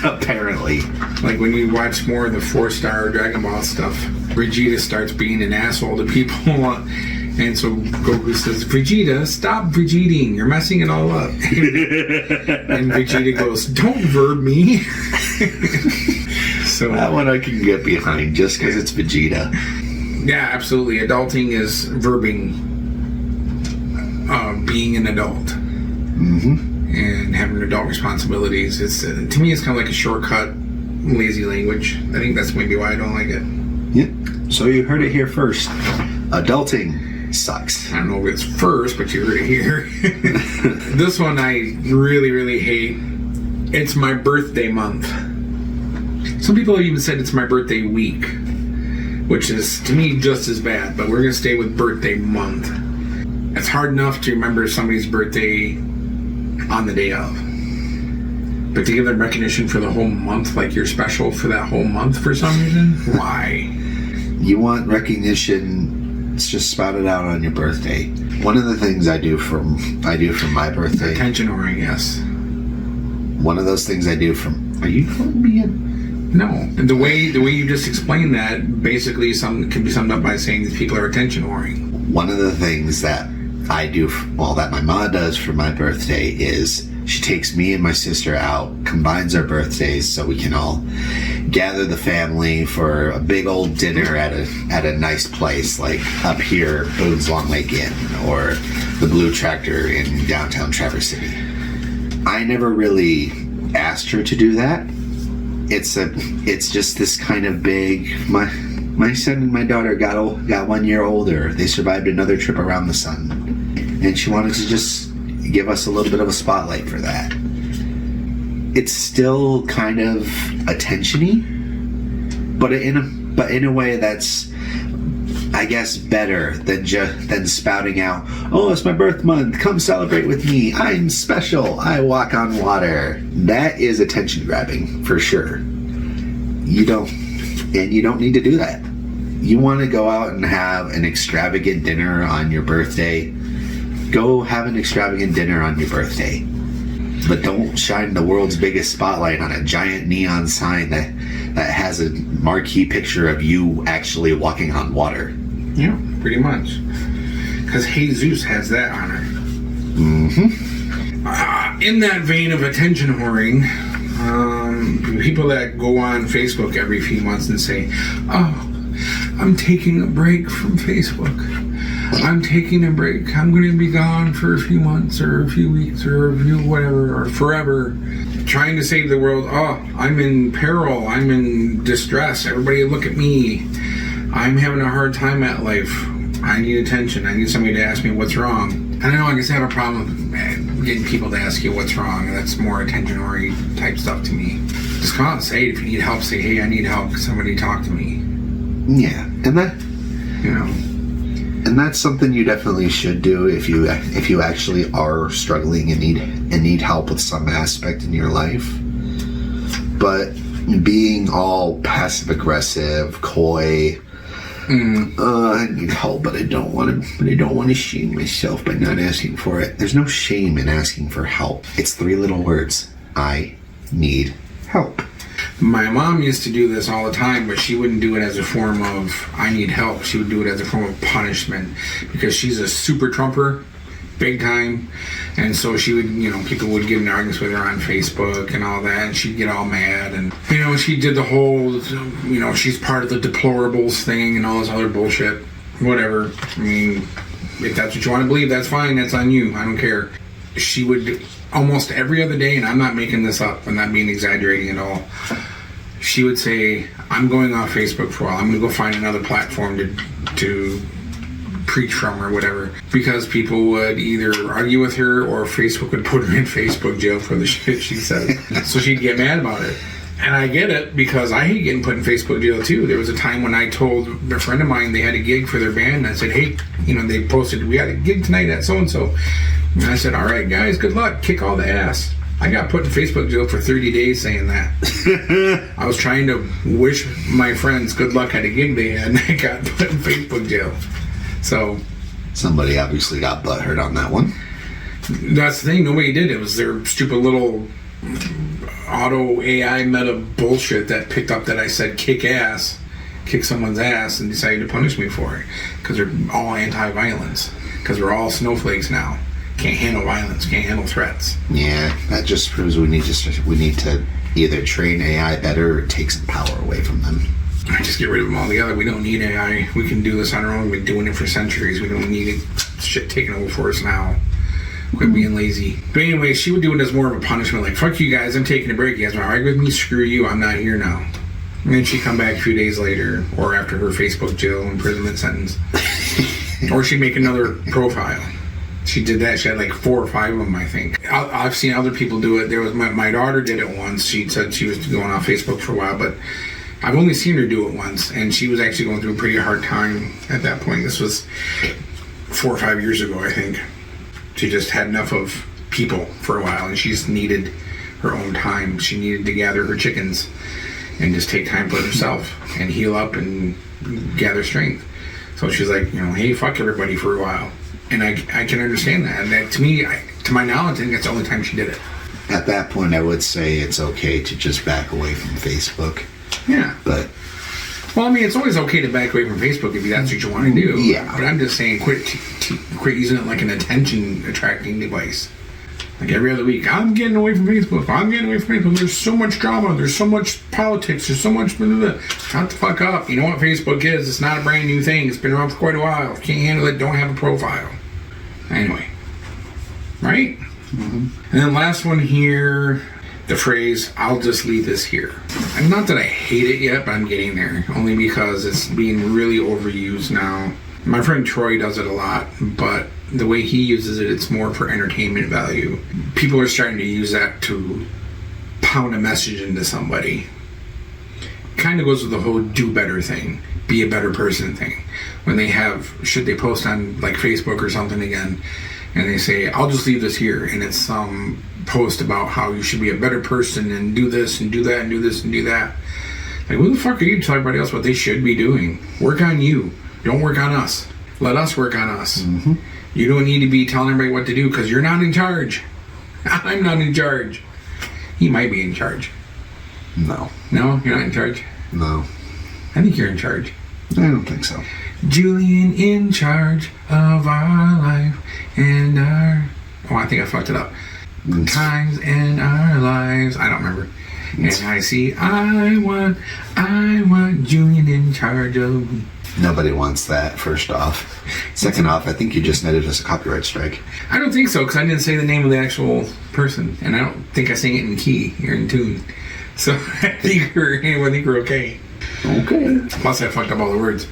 Apparently. Like when you watch more of the 4-star Dragon Ball stuff, Vegeta starts being an asshole to people. And so Goku says, Vegeta, stop Vegeting. You're messing it all up. And Vegeta goes, don't verb me. So that one I can get behind just because it's Vegeta. Yeah, absolutely. Adulting is verbing being an adult. And having adult responsibilities. It's to me, it's kind of like a shortcut, lazy language. I think that's maybe why I don't like it. Yep. So you heard it here first. Adulting sucks. I don't know if it's first, but you heard it here. This one I really, really hate. It's my birthday month. Some people have even said it's my birthday week, which is, to me, just as bad, but we're going to stay with birthday month. It's hard enough to remember somebody's birthday on the day of. But to give them recognition for the whole month, like you're special for that whole month for some reason, why? You want recognition, it's just spout it out on your birthday. One of the things I do for my birthday. Attention whoring, yes. One of those things I do from. Are you calling me in? No. And the way you just explained that basically can be summed up by saying these people are attention whoring. One of the things that I do, that my mom does for my birthday is she takes me and my sister out, combines our birthdays so we can all gather the family for a big old dinner at a nice place, like up here, Boone's Long Lake Inn, or the Blue Tractor in downtown Traverse City. I never really asked her to do that. It's just this kind of big. My son and my daughter got 1 year older. They survived another trip around the sun, and she wanted to just give us a little bit of a spotlight for that. It's still kind of attention-y, but in a way that's, I guess, better than spouting out, oh, it's my birth month, come celebrate with me, I'm special, I walk on water. That is attention grabbing for sure. You don't need to do that. You want to go out and have an extravagant dinner on your birthday, go have an extravagant dinner on your birthday. But don't shine the world's biggest spotlight on a giant neon sign that has a marquee picture of you actually walking on water. Yeah, pretty much. Because Jesus has that honor. In that vein of attention whoring, people that go on Facebook every few months and say, oh, I'm taking a break from Facebook. I'm taking a break. I'm going to be gone for a few months or a few weeks or a few whatever or forever. Trying to save the world. Oh, I'm in peril. I'm in distress. Everybody look at me. I'm having a hard time at life. I need attention. I need somebody to ask me what's wrong. And I know I guess I have a problem with getting people to ask you what's wrong. That's more attention-oriented type stuff to me. Just come out and say it. If you need help, say, hey, I need help. Somebody talk to me. Yeah, and that, you know. And that's something you definitely should do if you actually are struggling and need help with some aspect in your life. But being all passive aggressive, coy, I need help, but I don't want to shame myself by not asking for it. There's no shame in asking for help. It's 3 little words. I need help. My mom used to do this all the time, but she wouldn't do it as a form of, I need help. She would do it as a form of punishment because she's a super Trumper, big time. And so she would, people would get in arguments with her on Facebook and all that, and she'd get all mad. And, she did the whole, she's part of the deplorables thing and all this other bullshit. Whatever. I mean, if that's what you want to believe, that's fine. That's on you. I don't care. She would almost every other day, and I'm not making this up, I'm not being exaggerating at all, she would say, I'm going off Facebook for a while. I'm going to go find another platform to preach from or whatever, because people would either argue with her or Facebook would put her in Facebook jail for the shit she said. So she'd get mad about it. And I get it, because I hate getting put in Facebook jail too. There was a time when I told a friend of mine they had a gig for their band, and I said, hey, they posted, we got a gig tonight at so-and-so. And I said, all right, guys, good luck. Kick all the ass. I got put in Facebook jail for 30 days saying that. I was trying to wish my friends good luck at a gig they had, and I got put in Facebook jail. So somebody obviously got butthurt on that one. That's the thing. Nobody did. It was their stupid little auto AI meta bullshit that picked up that I said kick someone's ass, and decided to punish me for it, because they're all anti-violence, because we're all snowflakes now. Can't handle violence, can't handle threats. Yeah, that just proves we need to either train AI better or take some power away from them. Just get rid of them altogether. We don't need AI. We can do this on our own. We've been doing it for centuries. We don't need shit taken over for us now. Quit being lazy. But anyway, she would do it as more of a punishment, like, fuck you guys, I'm taking a break. You guys want to argue with me? Screw you, I'm not here now. And then she'd come back a few days later, or after her Facebook jail imprisonment sentence. Or she'd make another profile. She did that. She had like 4 or 5 of them, I think. I've seen other people do it. There was my daughter did it once. She said she was going off Facebook for a while, but I've only seen her do it once, and she was actually going through a pretty hard time at that point. This was 4 or 5 years ago, I think. She just had enough of people for a while, and she just needed her own time. She needed to gather her chickens and just take time for herself and heal up and gather strength. So she's like, hey, fuck everybody for a while. And I can understand that. And that, to me, to my knowledge, I think that's the only time she did it. At that point, I would say it's okay to just back away from Facebook. Yeah. But well, I mean, it's always okay to back away from Facebook if that's what you want to do. Yeah. But I'm just saying, quit using it like an attention-attracting device. Like every other week, I'm getting away from Facebook. I'm getting away from Facebook. There's so much drama. There's so much politics. There's so much... Blah, blah, blah. Shut the fuck up. You know what Facebook is? It's not a brand new thing. It's been around for quite a while. If you can't handle it, don't have a profile. Anyway. Right? Mm-hmm. And then last one here... the phrase, I'll just leave this here. And not that I hate it yet, but I'm getting there. Only because it's being really overused now. My friend Troy does it a lot, but the way he uses it, it's more for entertainment value. People are starting to use that to pound a message into somebody. Kind of goes with the whole do better thing, be a better person thing. When they should they post on like Facebook or something again, and they say, I'll just leave this here, and it's some post about how you should be a better person and do this and do that and do this and do that. Like, who the fuck are you to tell everybody else what they should be doing? Work on you. Don't work on us. Let us work on us. Mm-hmm. You don't need to be telling everybody what to do, because you're not in charge. I'm not in charge. He might be in charge. No. No? You're not in charge? No. I think you're in charge. I don't think so. Julian in charge of our life and our... Oh, I think I fucked it up. Times in our lives. I don't remember. And I want Julian in charge of me. Nobody wants that, first off. Second off, I think you just netted us a copyright strike. I don't think so, because I didn't say the name of the actual person, and I don't think I sang it in key or in tune. So I think we're okay. Okay. Plus I fucked up all the words.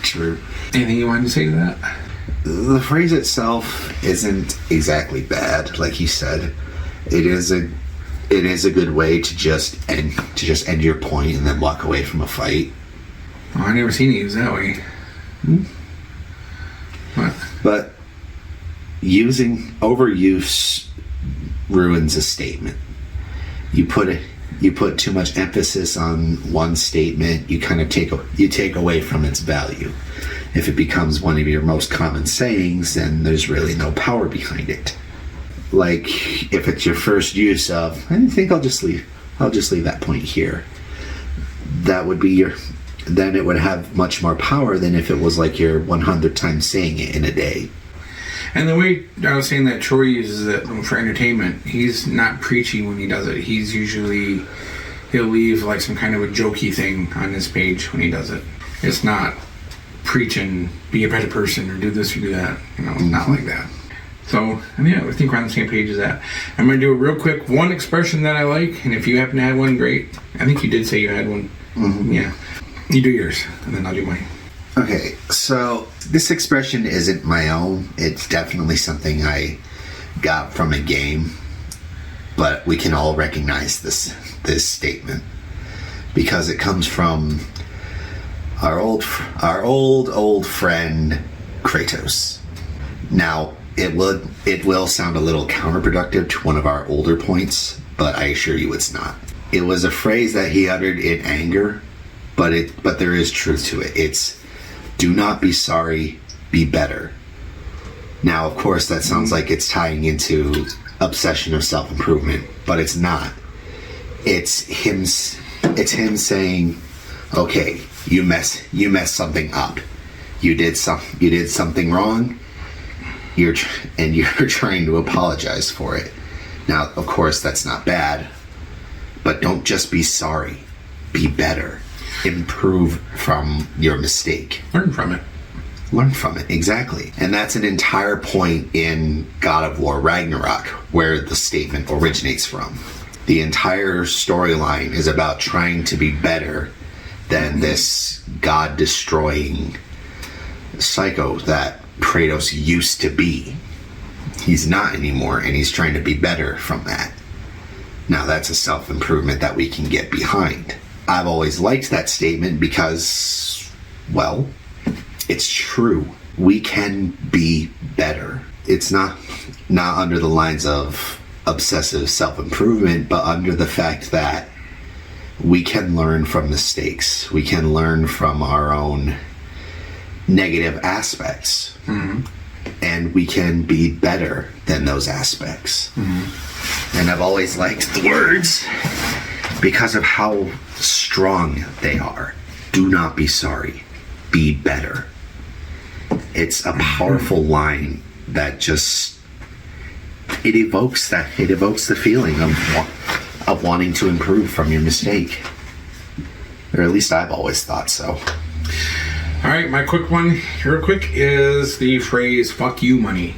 True. Anything you wanted to say to that? The phrase itself isn't exactly bad, like he said. It is a good way to just end your point and then walk away from a fight. Oh, I never seen it used that way. What? But overuse ruins a statement. You put too much emphasis on one statement, you kind of take away from its value. If it becomes one of your most common sayings, then there's really no power behind it. Like, if it's your first use of, I think I'll just leave that point here. That would be then it would have much more power than if it was like your 100 times saying it in a day. And the way I was saying that Troy uses it for entertainment, he's not preachy when he does it. He'll leave like some kind of a jokey thing on his page when he does it. It's not preaching, be a better person or do this or do that. Not like that. So, yeah, I think we're on the same page as that. I'm going to do a real quick one expression that I like, and if you happen to have one, great. I think you did say you had one. Mm-hmm. Yeah. You do yours, and then I'll do mine. Okay, so this expression isn't my own. It's definitely something I got from a game, but we can all recognize this statement because it comes from our old friend Kratos. Now, it will sound a little counterproductive to one of our older points, but I assure you it's not. It was a phrase that he uttered in anger, but there is truth to it. It's do not be sorry, be better. Now, of course, that sounds like it's tying into obsession of self-improvement, but it's not. It's him saying, okay, you messed something up. You did something wrong. You're trying to apologize for it. Now, of course, that's not bad, but don't just be sorry. Be better. Improve from your mistake. Learn from it. Learn from it, exactly. And that's an entire point in God of War Ragnarok, where the statement originates from. The entire storyline is about trying to be better than this God-destroying psycho that Kratos used to be. He's not anymore, and he's trying to be better from that. Now, that's a self-improvement that we can get behind. I've always liked that statement because, well, it's true. We can be better. It's not under the lines of obsessive self-improvement, but under the fact that we can learn from mistakes. We can learn from our own negative aspects. Mm-hmm. And we can be better than those aspects. Mm-hmm. And I've always liked the words because of how strong they are. Do not be sorry. Be better. It's a powerful line that just it evokes the feeling of wanting to improve from your mistake. Or at least I've always thought so. All right, my quick one, real quick, is the phrase "fuck you, money."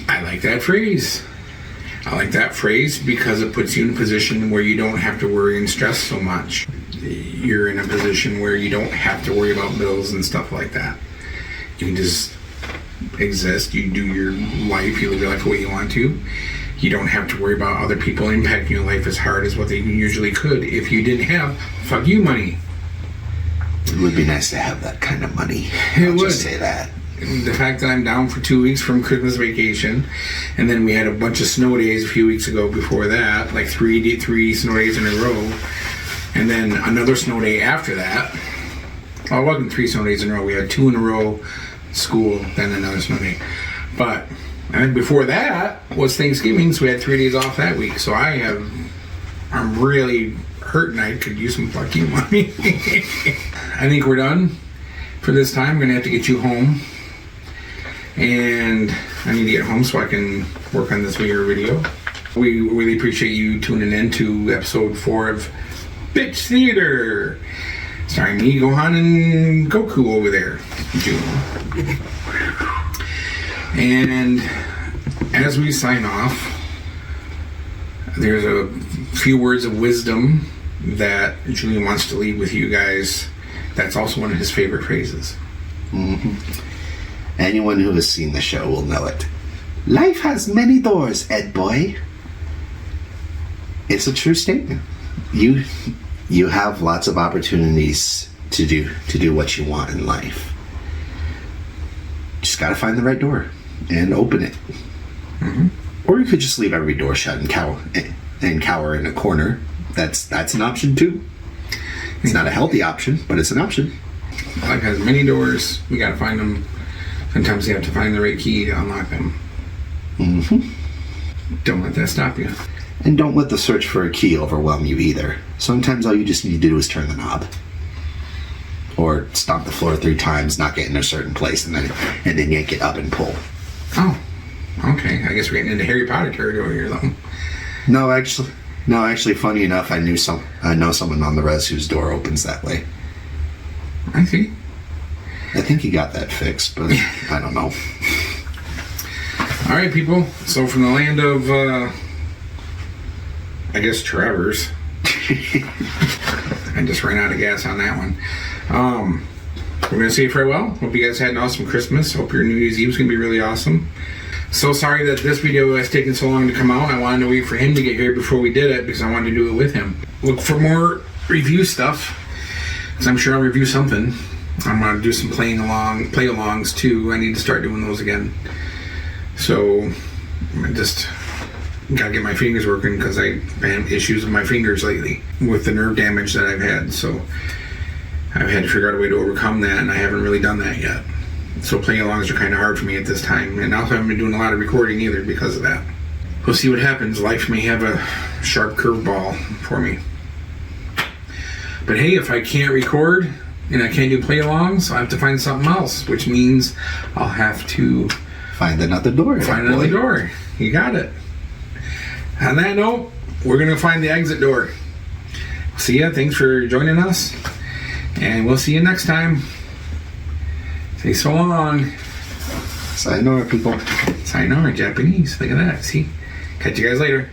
I like that phrase. I like that phrase because it puts you in a position where you don't have to worry and stress so much. You're in a position where you don't have to worry about bills and stuff like that. You can just exist. You do your life. You live your life the way you want to. You don't have to worry about other people impacting your life as hard as what they usually could if you didn't have fuck you money. It would be nice to have that kind of money. It I'll would. Just say that. The fact that I'm down for 2 weeks from Christmas vacation, and then we had a bunch of snow days a few weeks ago before that, like three snow days in a row, and then another snow day after that. Well, it wasn't 3 snow days in a row. We had 2 in a row, school, then another snow day. But and then before that was Thanksgiving, so we had 3 days off that week. So I'm really hurting. I could use some fuck you money. I think we're done for this time. I'm going to have to get you home. And I need to get home so I can work on this bigger video. We really appreciate you tuning in to episode 4 of Bitch Theater. Starring me, Juhan, and Goku over there. Julian. And as we sign off, there's a few words of wisdom that Julian wants to leave with you guys. That's also one of his favorite phrases. Mm-hmm. Anyone who has seen the show will know it. Life has many doors, Ed boy. It's a true statement. You have lots of opportunities to do what you want in life. Just gotta find the right door and open it. Mm-hmm. Or you could just leave every door shut and cower in a corner. That's an option too. It's not a healthy option, but it's an option. Life has many doors. We gotta find them. Sometimes you have to find the right key to unlock them. Mm-hmm. Don't let that stop you. And don't let the search for a key overwhelm you either. Sometimes all you just need to do is turn the knob. Or stomp the floor 3 times, not get in a certain place, and then yank it up and pull. Oh, okay. I guess we're getting into Harry Potter territory here, though. No, actually, funny enough, I know someone on the res whose door opens that way. I see. I think he got that fixed, but I don't know. All right, people. So from the land of, I guess, Trevor's. I just ran out of gas on that one. We're going to say farewell. Hope you guys had an awesome Christmas. Hope your New Year's Eve is going to be really awesome. So sorry that this video has taken so long to come out. I wanted to wait for him to get here before we did it because I wanted to do it with him. Look for more review stuff because I'm sure I'll review something. I'm going to do some play-alongs too. I need to start doing those again. So I just got to get my fingers working because I've had issues with my fingers lately with the nerve damage that I've had. So I've had to figure out a way to overcome that, and I haven't really done that yet. So play-alongs are kind of hard for me at this time, and I also haven't been doing a lot of recording either because of that. We'll see what happens. Life may have a sharp curveball for me. But hey, if I can't record and I can't do play-alongs, I'll have to find something else, which means I'll have to find another door. Find another door. You got it. On that note, we're going to find the exit door. See ya. Thanks for joining us. And we'll see you next time. Say so long. Sayonara, people. Sayonara, Japanese. Look at that. See? Catch you guys later.